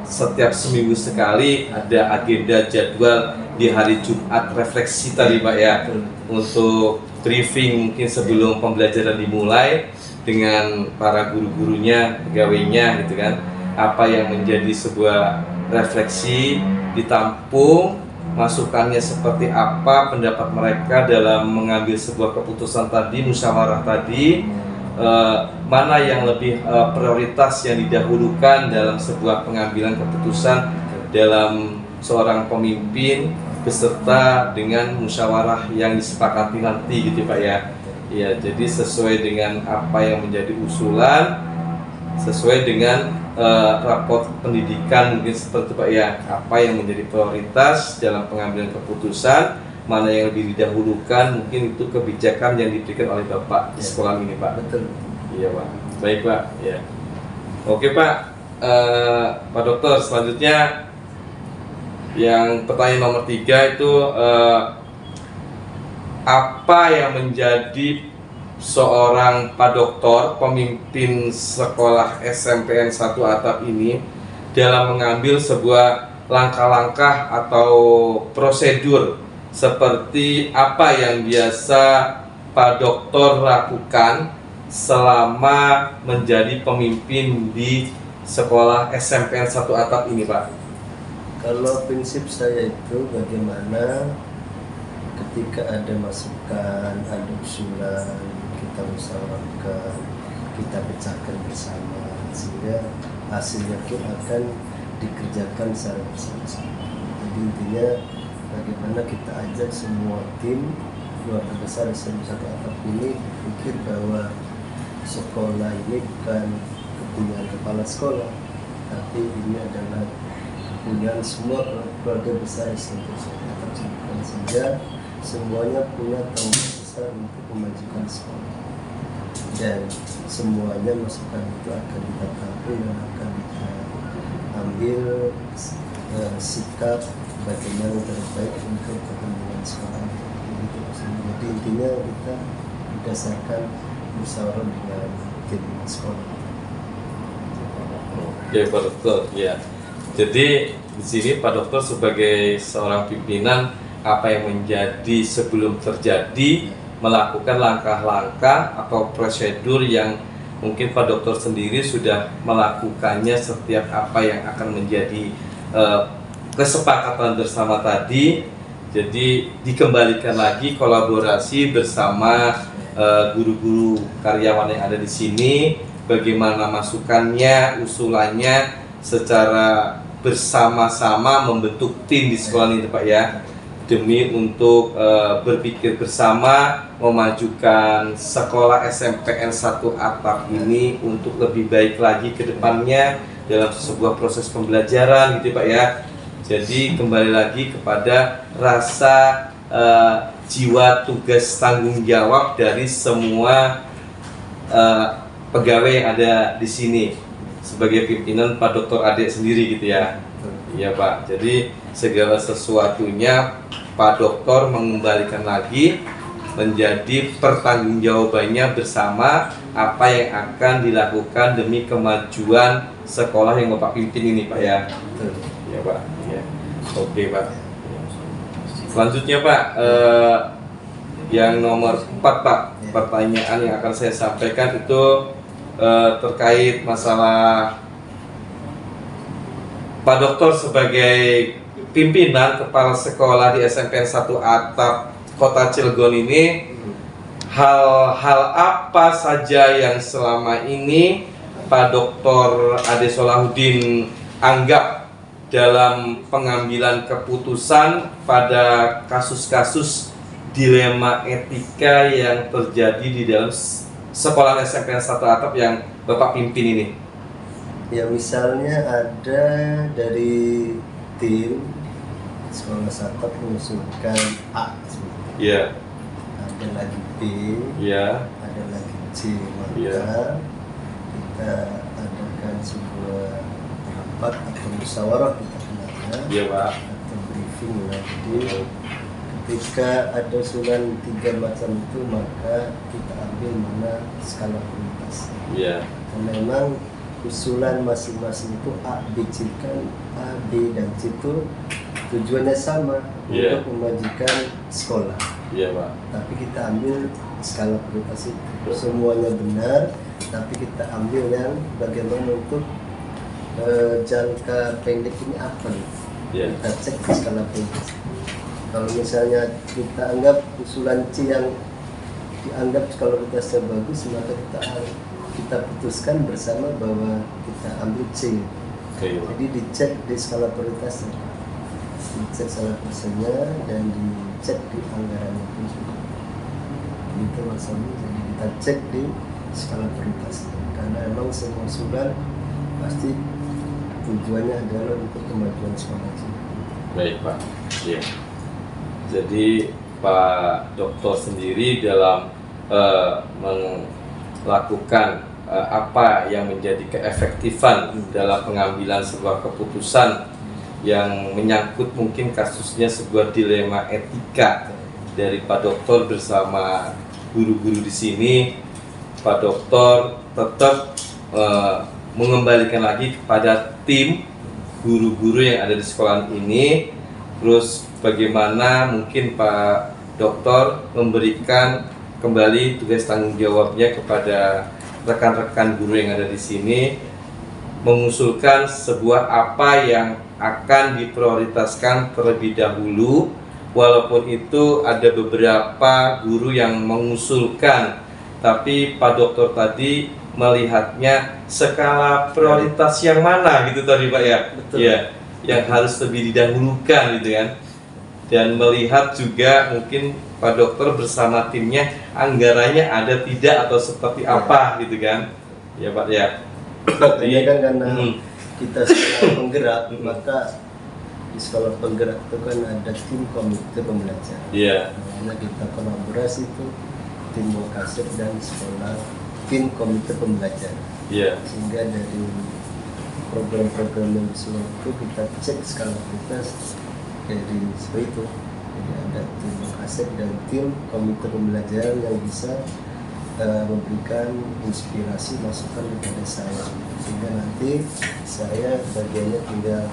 setiap seminggu sekali ada agenda jadwal di hari Jumat refleksi tadi Pak ya, untuk briefing mungkin sebelum pembelajaran dimulai dengan para guru-gurunya, pegawainya gitu kan, apa yang menjadi sebuah refleksi ditampung, masukannya seperti apa, pendapat mereka dalam mengambil sebuah keputusan tadi, musyawarah tadi, mana yang lebih prioritas yang didahulukan dalam sebuah pengambilan keputusan dalam seorang pemimpin beserta dengan musyawarah yang disepakati nanti gitu Pak ya. Ya, jadi sesuai dengan apa yang menjadi usulan, sesuai dengan raport pendidikan mungkin seperti Pak ya, apa yang menjadi prioritas dalam pengambilan keputusan, mana yang lebih didahulukan, mungkin itu kebijakan yang diberikan oleh Bapak di sekolah ini Pak. Betul. Iya Pak. Baik Pak. Ya. Oke Pak. Pak Dokter, selanjutnya yang pertanyaan nomor 3 itu apa yang menjadi seorang Pak Dokter pemimpin sekolah SMPN 1 Atap ini dalam mengambil sebuah langkah-langkah atau prosedur seperti apa yang biasa Pak Dokter lakukan selama menjadi pemimpin di sekolah SMPN 1 Atap ini Pak? Kalau prinsip saya itu bagaimana ketika ada masukan, ada usulan, kita musyawarahkan, kita pecahkan bersama sehingga hasilnya pun akan dikerjakan secara bersama-sama. Jadi intinya bagaimana kita ajak semua tim keluarga besar SMP 1 Atap ini berpikir bahwa sekolah ini bukan kepunyaan kepala sekolah, tapi ini adalah kepunyaan semua keluarga besar SMP 1 Atap, sehingga semuanya punya tanggung besar untuk memajukan sekolah, dan semuanya masukan itu akan kita tampung dan akan kita ambil sikap bagaimana terbaik untuk kepentingan sekolah. Jadi intinya kita berdasarkan musyawarah dengan tim sekolah. Oke Pak Dokter, ya. Jadi di sini Pak Dokter sebagai seorang pimpinan, apa yang menjadi sebelum terjadi melakukan langkah-langkah atau prosedur yang mungkin Pak Dokter sendiri sudah melakukannya setiap apa yang akan menjadi kesepakatan bersama tadi. Jadi dikembalikan lagi kolaborasi bersama guru-guru karyawan yang ada di sini, bagaimana masukannya, usulannya secara bersama-sama membentuk tim di sekolah ini Pak ya, demi untuk berpikir bersama, memajukan sekolah SMPN 1 Atap ini untuk lebih baik lagi ke depannya dalam sebuah proses pembelajaran gitu Pak ya. Jadi kembali lagi kepada rasa jiwa tugas tanggung jawab dari semua pegawai yang ada di sini sebagai pimpinan Pak Dr. Ade sendiri gitu ya. Iya Pak. Jadi segala sesuatunya Pak Doktor mengembalikan lagi menjadi pertanggungjawabannya bersama apa yang akan dilakukan demi kemajuan sekolah yang Bapak pimpin ini Pak ya. Ya Pak. Ya. Oke Pak. Selanjutnya Pak, yang nomor 4 Pak, pertanyaan yang akan saya sampaikan itu terkait masalah Pak Doktor sebagai pimpinan kepala sekolah di SMPN 1 Atap Kota Cilegon ini, hal-hal apa saja yang selama ini Pak Dr. Ade Solahuddin anggap dalam pengambilan keputusan pada kasus-kasus dilema etika yang terjadi di dalam sekolah SMPN 1 Atap yang Bapak pimpin ini? Ya misalnya ada dari tim sekolah Atap mengusulkan A, Iya. ada lagi B, Iya. ada lagi C, maka Iya. kita adakan sebuah rapat atau musyawarah kita kenalnya, Iya Pak. atau briefing lah. Jadi ketika ada usulan 3 macam itu, maka kita ambil mana skala prioritas. Iya. Karena memang usulan masing-masing itu A, B, C kan A, B, dan C itu tujuannya sama, Yeah. untuk memajukan sekolah. Iya Pak. Tapi kita ambil skala prioritas itu. Semuanya benar, tapi kita ambil yang bagaimana untuk jangka pendek ini apa nih? Iya. Kita cek di skala prioritas. Kalau misalnya kita anggap usulan C yang dianggap skala prioritasnya bagus, maka kita putuskan bersama bahwa kita ambil C. Oke. Jadi dicek di skala prioritasnya, dicek skala prioritasnya dan dicek di anggarannya pun juga. Itu maksudnya, jadi kita cek di skala prioritasnya karena memang semua usulan pasti tujuannya adalah untuk kemajuan sekolah. Baik Pak. Iya. Jadi Pak Doktor sendiri dalam melakukan apa yang menjadi keefektifan dalam pengambilan sebuah keputusan yang menyangkut mungkin kasusnya sebuah dilema etika dari Pak Doktor bersama guru-guru di sini. Pak Doktor tetap mengembalikan lagi kepada tim guru-guru yang ada di sekolah ini, terus bagaimana mungkin Pak Doktor memberikan kembali tugas tanggung jawabnya kepada rekan-rekan guru yang ada di sini, mengusulkan sebuah apa yang akan diprioritaskan terlebih dahulu, walaupun itu ada beberapa guru yang mengusulkan, tapi Pak Doktor tadi melihatnya skala prioritas yang mana gitu tadi Pak ya. Betul. Ya, yang harus lebih didahulukan gitu kan. Dan melihat juga mungkin Pak Dokter bersama timnya anggarannya ada tidak atau seperti apa gitu kan. Ya Pak ya. Makanya kan karena Hmm. kita sekolah penggerak, maka di sekolah penggerak itu kan ada tim komite pembelajaran. Iya. Karena kita kolaborasi itu tim Wakasep dan sekolah tim komite pembelajaran. Iya. Sehingga dari program-program yang disusun itu kita cek skala prioritas dari seperti itu. Jadi ada tim Wakasep dan tim komite pembelajaran yang bisa memberikan inspirasi masukan kepada saya, sehingga nanti saya bagiannya tinggal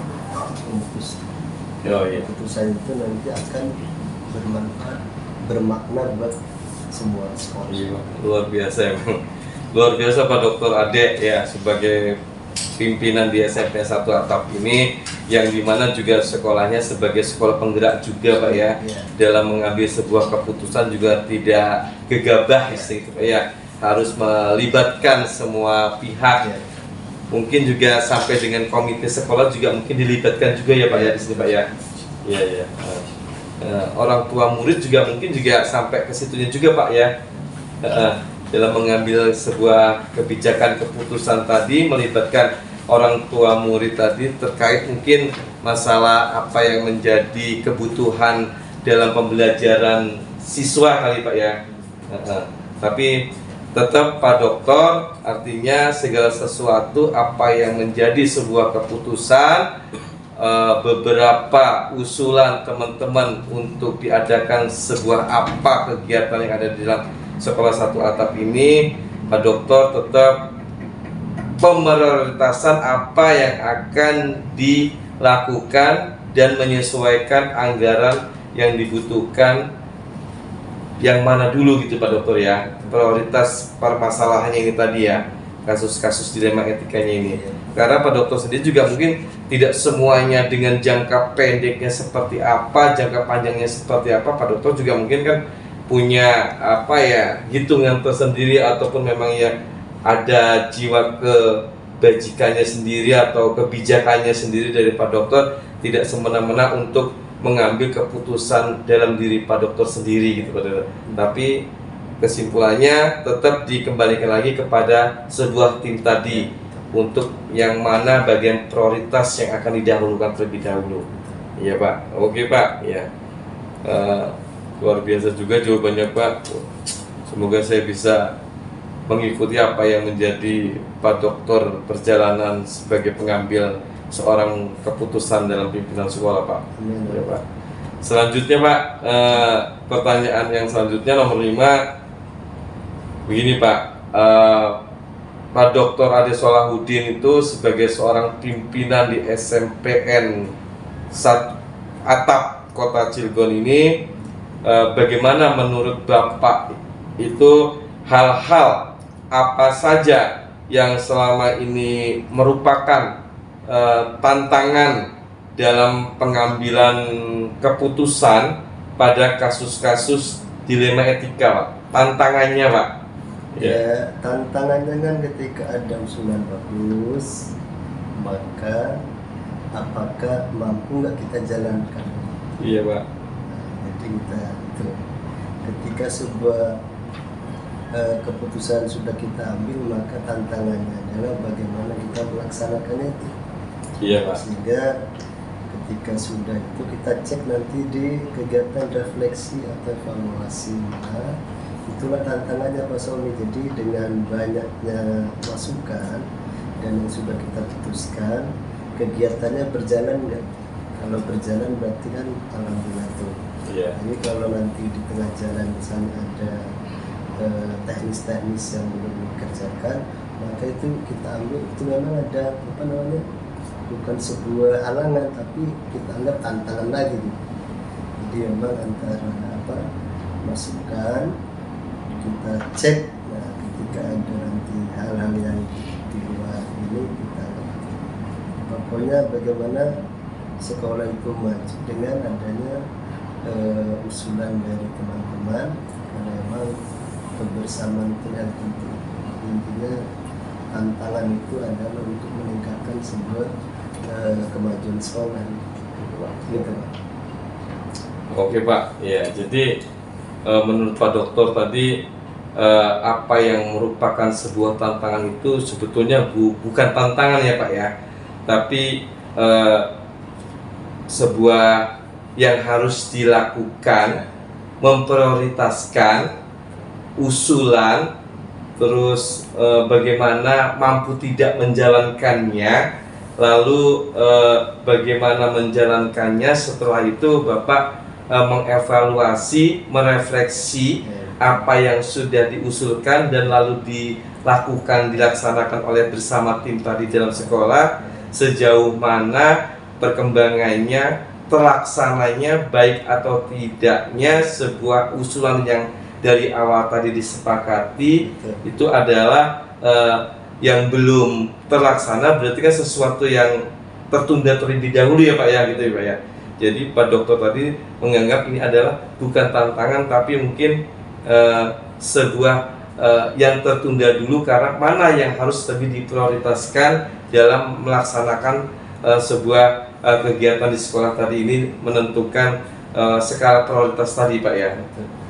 memutus. Oh iya. Keputusan itu nanti akan bermanfaat, bermakna buat semua sekolah. Iya, luar biasa emang. Luar biasa Pak Dokter Ade ya sebagai pimpinan di SMP 1 Atap ini, yang dimana juga sekolahnya sebagai sekolah penggerak juga Pak ya. Iya. Dalam mengambil sebuah keputusan juga tidak gegabah itu Pak ya, harus melibatkan semua pihak. Iya. Mungkin juga sampai dengan komite sekolah juga mungkin dilibatkan juga ya Pak ya di sini Pak ya. Iya ya. orang tua murid juga mungkin juga sampai ke situnya juga Pak ya. Dalam mengambil sebuah kebijakan keputusan tadi melibatkan orang tua murid tadi terkait mungkin masalah apa yang menjadi kebutuhan dalam pembelajaran siswa kali Pak ya. Tapi tetap Pak Dokter, artinya segala sesuatu apa yang menjadi sebuah keputusan, beberapa usulan teman-teman untuk diadakan sebuah apa kegiatan yang ada di dalam sekolah satu atap ini, Pak Dokter tetap pemprioritasan apa yang akan dilakukan dan menyesuaikan anggaran yang dibutuhkan yang mana dulu gitu Pak Dokter ya, prioritas permasalahannya ini tadi ya, kasus-kasus dilema etikanya ini. Karena Pak Dokter sendiri juga mungkin tidak semuanya dengan jangka pendeknya seperti apa, jangka panjangnya seperti apa, Pak Dokter juga mungkin kan punya apa ya, hitungan tersendiri ataupun memang ya ada jiwa kebajikannya sendiri atau kebijakannya sendiri dari Pak Dokter, tidak semena-mena untuk mengambil keputusan dalam diri Pak Dokter sendiri gitu Pak Dokter. Tapi kesimpulannya tetap dikembalikan lagi kepada sebuah tim tadi untuk yang mana bagian prioritas yang akan didahulukan terlebih dahulu. Iya Pak, oke Pak ya. Luar biasa juga jawabannya Pak. Semoga saya bisa mengikuti apa yang menjadi Pak Dokter perjalanan sebagai pengambil seorang keputusan dalam pimpinan sekolah Pak. Ya, Pak. Selanjutnya Pak, pertanyaan yang selanjutnya nomor 5 begini Pak. Pak Dr. Ade Solahuddin itu sebagai seorang pimpinan di SMPN Atap Kota Cilegon ini, bagaimana menurut Bapak itu hal-hal apa saja yang selama ini merupakan tantangan dalam pengambilan keputusan pada kasus-kasus dilema etika Pak? Tantangannya Pak? Ya, tantangannya kan ketika ada usulan bagus, maka apakah mampu nggak kita jalankan? Iya Pak. Jadi kita itu ketika sebuah keputusan sudah kita ambil, maka tantangannya adalah bagaimana kita melaksanakannya itu. Iya Pak. Sehingga ketika sudah itu kita cek nanti di kegiatan refleksi atau evaluasi. Nah, itulah tantangannya Pak Sony. Jadi dengan banyaknya masukan dan yang sudah kita putuskan, kegiatannya berjalan nggak? Kalau berjalan berarti kan alhamdulillah tuh. Iya. Jadi kalau nanti di tengah jalan misalnya ada teknis-teknis yang belum dikerjakan, maka itu kita ambil, itu memang ada apa namanya, bukan sebuah halangan tapi kita anggap tantangan lagi gitu. Jadi memang antara apa, masukan kita cek, nah ketika ada nanti hal-hal yang di luar ini kita pokoknya bagaimana sekolah itu maju dengan adanya usulan dari teman-teman, karena memang kebersamaan itu yang penting. Intinya tantangan itu adalah untuk meningkatkan sebuah kemajuan sekolah gitu Pak. Oke Pak, ya jadi menurut Pak Dokter tadi apa yang merupakan sebuah tantangan itu sebetulnya bukan tantangan ya Pak ya, tapi sebuah yang harus dilakukan, memprioritaskan usulan, terus bagaimana mampu tidak menjalankannya, lalu bagaimana menjalankannya. Setelah itu Bapak mengevaluasi, merefleksi apa yang sudah diusulkan dan lalu dilaksanakan oleh bersama tim tadi dalam sekolah, sejauh mana perkembangannya, terlaksananya baik atau tidaknya sebuah usulan yang dari awal tadi disepakati. Itu adalah yang belum terlaksana, berarti kan sesuatu yang tertunda terlebih dahulu ya Pak ya, gitu ya Pak ya. Jadi Pak Dokter tadi menganggap ini adalah bukan tantangan tapi mungkin sebuah yang tertunda dulu, karena mana yang harus lebih diprioritaskan dalam melaksanakan sebuah kegiatan di sekolah tadi ini, menentukan skala prioritas tadi Pak ya.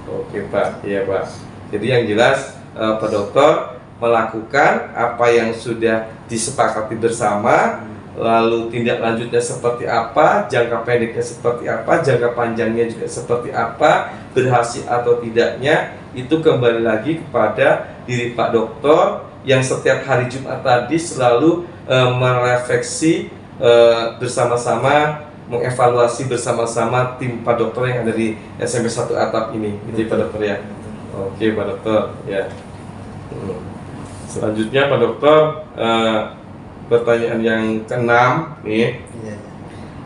Oke Pak, iya Pak. Jadi yang jelas Pak Dokter melakukan apa yang sudah disepakati bersama, lalu tindak lanjutnya seperti apa, jangka pendeknya seperti apa, jangka panjangnya juga seperti apa, berhasil atau tidaknya, itu kembali lagi kepada diri Pak Dokter yang setiap hari Jumat tadi selalu merefleksi bersama-sama, mengevaluasi bersama-sama tim Pak Dokter yang ada di SMP 1 Atap ini, gitu Pak Dokter ya. Oke Pak Dokter ya. Selanjutnya Pak Dokter, pertanyaan yang keenam nih. Iya.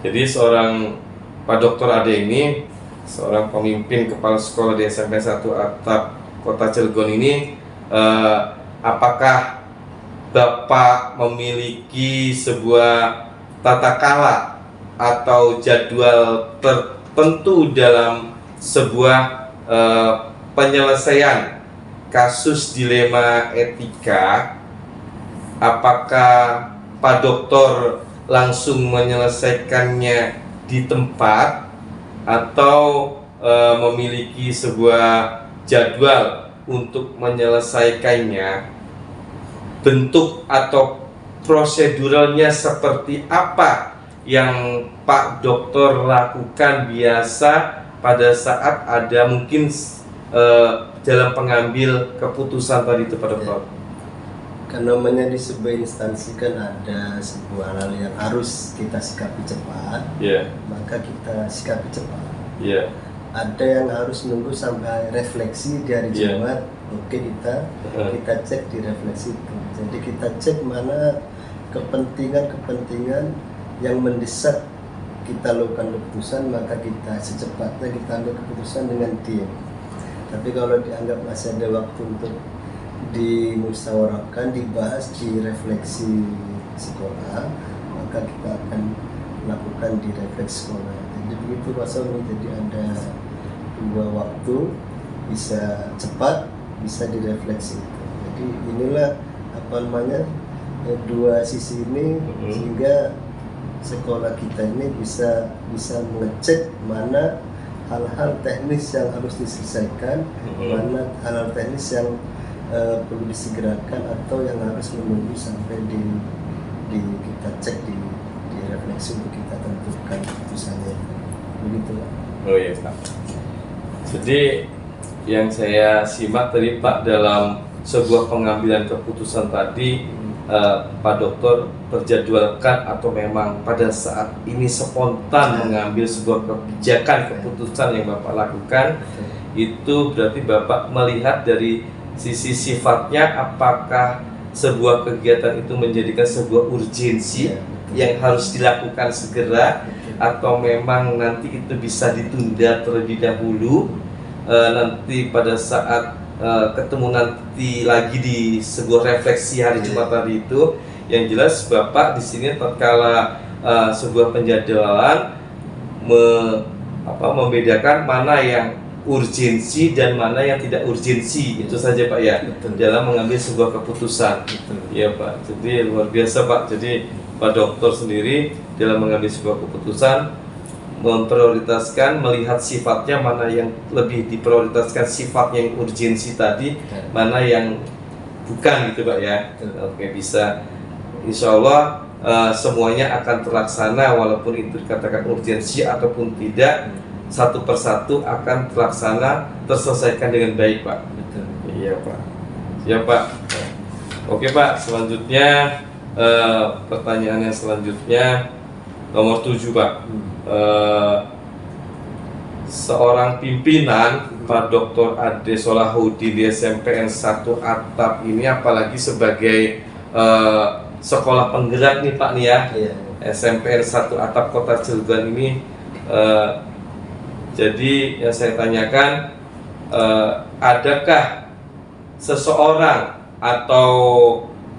Jadi seorang Pak Dokter Ade ini, seorang pemimpin kepala sekolah di SMP 1 Atap Kota Cilegon ini, apakah Bapak memiliki sebuah tata kala atau jadwal tertentu dalam sebuah penyelesaian kasus dilema etika? Apakah Pak Dokter langsung menyelesaikannya di tempat atau memiliki sebuah jadwal untuk menyelesaikannya? Bentuk atau proseduralnya seperti apa yang Pak Dokter lakukan biasa pada saat ada mungkin dalam pengambil keputusan tadi itu Pak Dokter? Kan namanya di sebuah instansi kan ada sebuah hal yang harus kita sikapi cepat, maka kita sikapi cepat. Ada yang harus nunggu sampai refleksi di hari Jumat, oke kita cek di refleksi itu. Jadi kita cek mana kepentingan yang mendesak kita lakukan keputusan, maka kita secepatnya kita ambil keputusan dengan tim. Tapi kalau dianggap masih ada waktu untuk dimusyawarahkan, dibahas di refleksi sekolah, maka kita akan lakukan di refleksi sekolah. Jadi begitu Pak Sony, jadi ada dua waktu, bisa cepat, bisa direfleksi. Jadi inilah apa namanya, dua sisi ini, sehingga sekolah kita ini bisa mengecek mana hal-hal teknis yang harus diselesaikan, mana hal-hal teknis yang perlu disegerakan atau yang harus menunggu sampai kita cek di refleksi untuk kita tentukan keputusannya. Begitu Pak. Oh iya Pak. Jadi yang saya simak tadi Pak, dalam sebuah pengambilan keputusan tadi, Pak Dokter terjadwalkan atau memang pada saat ini spontan mengambil sebuah kebijakan keputusan yang Bapak lakukan, itu berarti Bapak melihat dari sisi sifatnya, apakah sebuah kegiatan itu menjadikan sebuah urgensi yang harus dilakukan segera, atau memang nanti itu bisa ditunda terlebih dahulu, nanti pada saat ketemu nanti lagi di sebuah refleksi hari Jumat tadi itu. Yang jelas Bapak di sini tatkala sebuah penjadwalan membedakan mana yang urgensi dan mana yang tidak urgensi, itu saja Pak ya. Dalam mengambil sebuah keputusan. Iya Pak. Jadi luar biasa Pak. Jadi Pak Dokter sendiri dalam mengambil sebuah keputusan memprioritaskan, melihat sifatnya, mana yang lebih diprioritaskan sifatnya yang urgensi tadi, mana yang bukan, gitu Pak ya. Oke, bisa. Insya Allah semuanya akan terlaksana, walaupun itu dikatakan urgensi ataupun tidak, satu persatu akan terlaksana, terselesaikan dengan baik Pak. Iya Pak. Ya Pak. Oke Pak, selanjutnya pertanyaan yang selanjutnya nomor 7 Pak. Seorang pimpinan Pak Dr. Ade Solahuddin di SMPN 1 Atap ini, apalagi sebagai sekolah penggerak nih Pak nih ya, SMPN 1 Atap Kota Cilegon ini, jadi yang saya tanyakan, adakah seseorang atau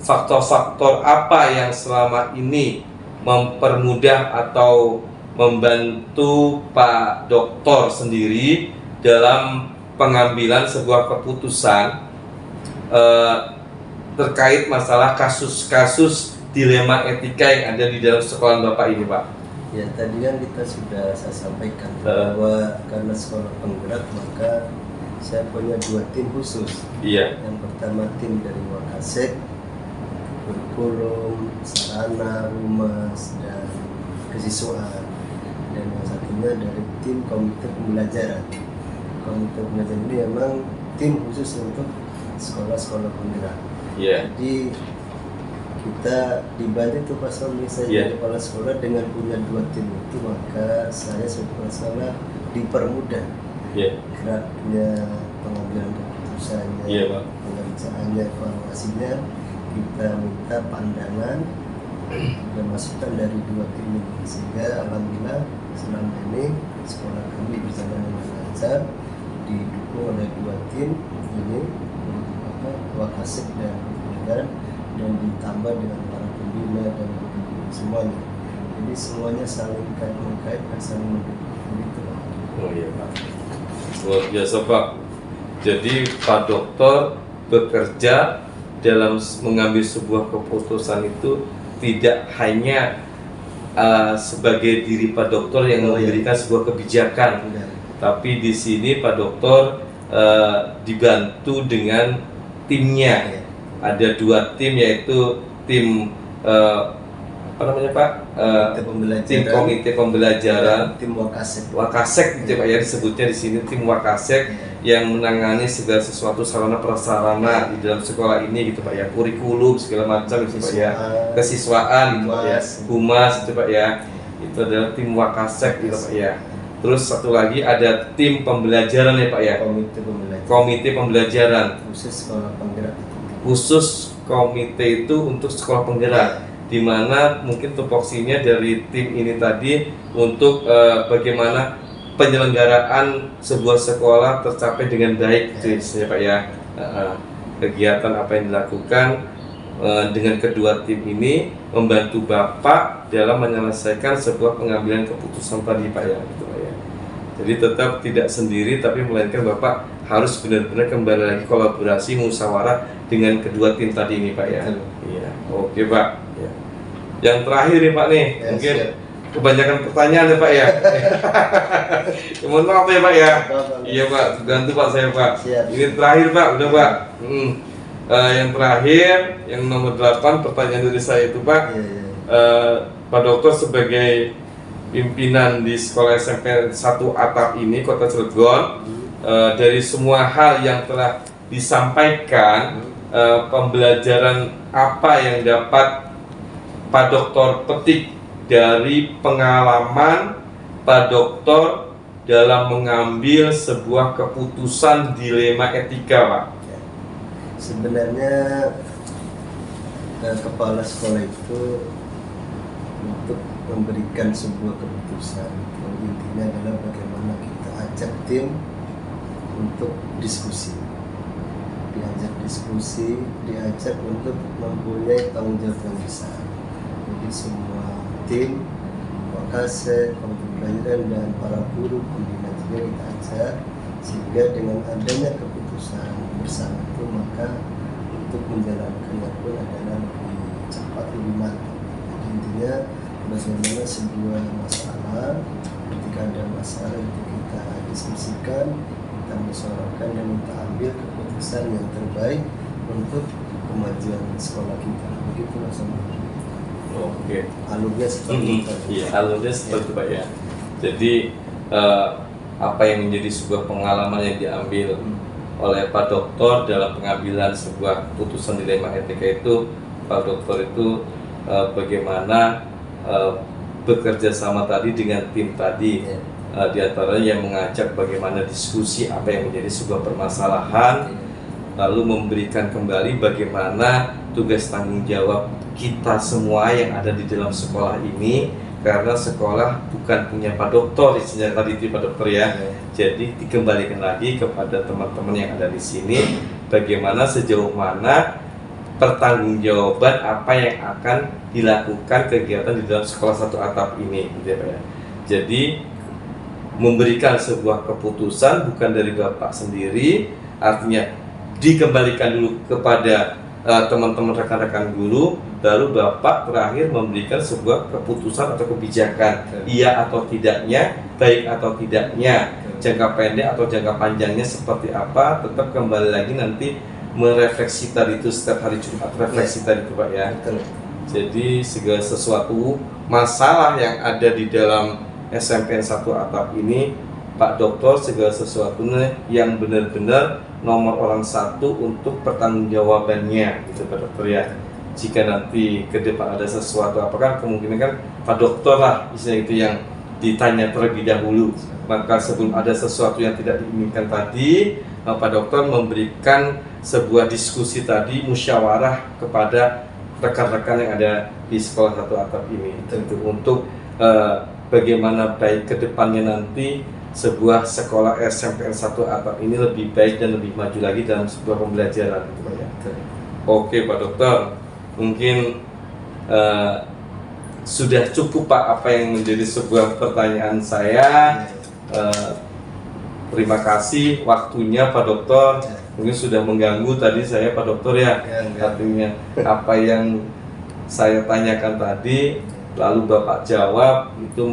faktor-faktor apa yang selama ini mempermudah atau membantu Pak Dokter sendiri dalam pengambilan sebuah keputusan terkait masalah kasus-kasus dilema etika yang ada di dalam sekolah Bapak ini Pak? Ya tadi kan saya sampaikan bahwa karena sekolah penggerak maka saya punya 2 tim khusus. Iya. Yang pertama tim dari Wakasek, kurikulum, sarana, humas, dan kesiswaan. Dan yang satunya dari tim komite pembelajaran. Komite pembelajaran ini memang tim khusus untuk sekolah-sekolah penggerak. Iya. Jadi kita dibantu tuh Pak Sony, saya jadi kepala sekolah dengan punya 2 tim itu, maka saya sebagai kepala sekolah dipermudah geraknya, pengambilan keputusannya, pengerjaannya, evaluasinya. Kita minta pandangan dan masukan dari 2 tim ini, sehingga alhamdulillah selama ini sekolah kami berjalan dengan lancar, didukung oleh 2 tim ini, Wakasek dan pembelajaran, dan ditambah dengan para pembina dan guru semuanya. Jadi semuanya saling kait dan saling mendukung begitu. Oh iya Pak, luar biasa Pak. Jadi Pak Dokter bekerja dalam mengambil sebuah keputusan itu tidak hanya sebagai diri Pak Dokter yang memberikan sebuah kebijakan, tapi di sini Pak Dokter dibantu dengan timnya. Ada 2 tim, yaitu tim apa namanya Pak? Tim komite pembelajaran, tim Wakasek gitu Pak ya, disebutnya di sini tim Wakasek yang menangani segala sesuatu sarana prasarana di dalam sekolah ini gitu Pak ya, kurikulum segala macam gitu Pak ya, kesiswaan gitu Pak ya, humas gitu Pak ya, itu adalah tim Wakasek gitu Pak ya. Terus satu lagi ada tim pembelajaran ya Pak ya, komite pembelajaran khusus sekolah penggerak. Khusus komite itu untuk sekolah penggerak, di mana mungkin tupoksinya dari tim ini tadi untuk bagaimana penyelenggaraan sebuah sekolah tercapai dengan baik gitu ya Pak ya. Kegiatan apa yang dilakukan dengan kedua tim ini membantu Bapak dalam menyelesaikan sebuah pengambilan keputusan tadi Pak ya, gitu Pak ya. Jadi tetap tidak sendiri, tapi melainkan Bapak harus benar-benar kembali lagi kolaborasi musyawarah dengan kedua tim tadi ini Pak ya. Iya, oke Pak. Ya. Yang terakhir nih Pak nih, mungkin kebanyakan pertanyaan ya Pak ya. Mohon maaf ya Pak ya. Iya Pak, gantu Pak saya Pak. Ini terakhir Pak, udah Pak. Yang terakhir, yang nomor 8 pertanyaan dari saya itu Pak. Pak Dokter sebagai pimpinan di sekolah SMP 1 Atap ini Kota Cilegon, dari semua hal yang telah disampaikan, pembelajaran apa yang dapat Pak Dokter petik dari pengalaman Pak Dokter dalam mengambil sebuah keputusan dilema etika Pak? Sebenarnya kepala sekolah itu untuk memberikan sebuah keputusan, intinya adalah bagaimana kita ajak tim untuk diskusi, diajak untuk mempunyai tanggung jawab yang besar. Jadi semua tim, Wakasek, komite pembelajaran dan para guru pembina juga kita ajak, sehingga dengan adanya keputusan bersama itu maka untuk menjalankannya pun adalah lebih cepat, lebih mantap. Jadi intinya bagaimana sebuah masalah, ketika ada masalah itu kita diskusikan, kita musyawarahkan dan kita ambil keputusan yang terbaik untuk kemajuan sekolah kita. Begitu Mas. Oke. Alurnya seperti itu. Iya, alurnya seperti itu Pak ya. Jadi apa yang menjadi sebuah pengalaman yang diambil oleh Pak Dokter dalam pengambilan sebuah putusan dilema etika itu, Pak Dokter itu bagaimana bekerja sama tadi dengan tim tadi, di antaranya yang mengajak bagaimana diskusi apa yang menjadi sebuah permasalahan, lalu memberikan kembali bagaimana tugas tanggung jawab kita semua yang ada di dalam sekolah ini, karena sekolah bukan punya Pak Dokter, isinya tadi itu Pak Dokter ya. Jadi dikembalikan lagi kepada teman-teman yang ada di sini, bagaimana sejauh mana pertanggungjawaban apa yang akan dilakukan kegiatan di dalam sekolah 1 Atap ini, gitu ya Pak ya. Jadi memberikan sebuah keputusan bukan dari Bapak sendiri, artinya dikembalikan dulu kepada teman-teman rekan-rekan guru, baru Bapak terakhir memberikan sebuah keputusan atau kebijakan, iya atau tidaknya, baik atau tidaknya, jangka pendek atau jangka panjangnya seperti apa, tetap kembali lagi nanti merefleksi tadi itu setiap hari Jumat, refleksi tadi itu Pak ya. Betul. Jadi segala sesuatu masalah yang ada di dalam SMPN 1 Atap ini, Pak Dokter, segala sesuatunya yang benar-benar nomor orang satu untuk pertanggungjawabannya, gitu Pak Dokter ya. Jika nanti ke depan ada sesuatu apa kan kemungkinan kan Pak Dokter lah istilah itu yang ditanya terlebih dahulu. Maka sebelum ada sesuatu yang tidak diinginkan tadi, Pak Dokter memberikan sebuah diskusi tadi, musyawarah kepada rekan-rekan yang ada di sekolah 1 Atap ini, tentu untuk bagaimana baik ke depannya nanti sebuah sekolah SMPN 1 Atap ini lebih baik dan lebih maju lagi dalam sebuah pembelajaran, gitu Pak ya. Oke Pak Dokter, mungkin sudah cukup Pak apa yang menjadi sebuah pertanyaan saya. Terima kasih waktunya Pak Dokter. Mungkin sudah mengganggu tadi saya Pak Dokter ya. Artinya apa yang saya tanyakan tadi lalu Bapak jawab itu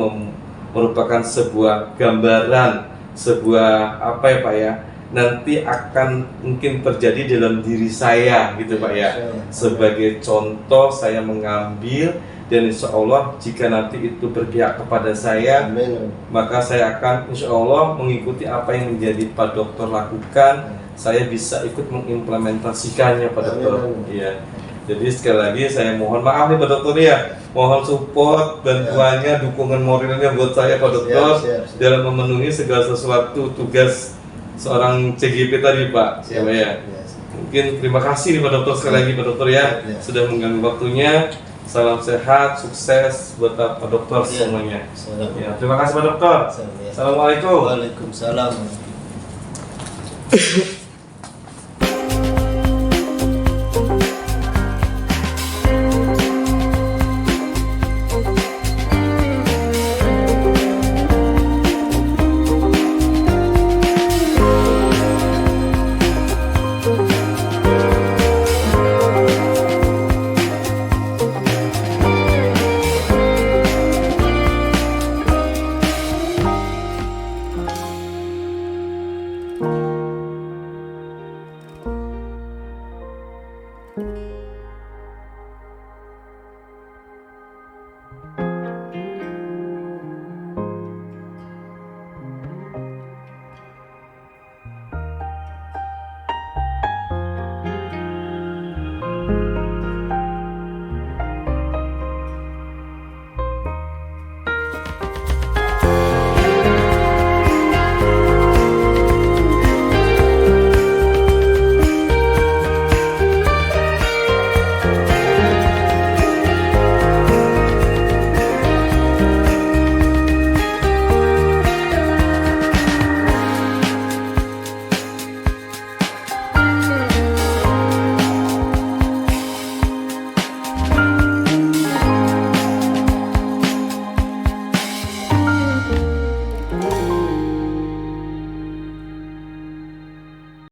merupakan sebuah gambaran, sebuah apa ya Pak ya, nanti akan mungkin terjadi dalam diri saya gitu Pak ya. Sebagai contoh saya mengambil, dan insya Allah jika nanti itu berpihak kepada saya, Amin. maka saya akan insya Allah mengikuti apa yang menjadi Pak Dokter lakukan. Saya bisa ikut mengimplementasikannya Pak Dokter. Iya. Jadi sekali lagi saya mohon maaf nih Pak Dokter ya, mohon support, bantuannya, dukungan moralnya buat saya Pak Dokter Siap. dalam memenuhi segala sesuatu tugas seorang CGP tadi Pak. Siap. Ya. Mungkin terima kasih nih Pak Dokter sekali lagi Pak Dokter ya, sudah mengganggu waktunya. Salam sehat, sukses buat Pak Dokter semuanya. Ya, terima kasih Pak Dokter. Assalamualaikum. Waalaikumsalam. Thank you.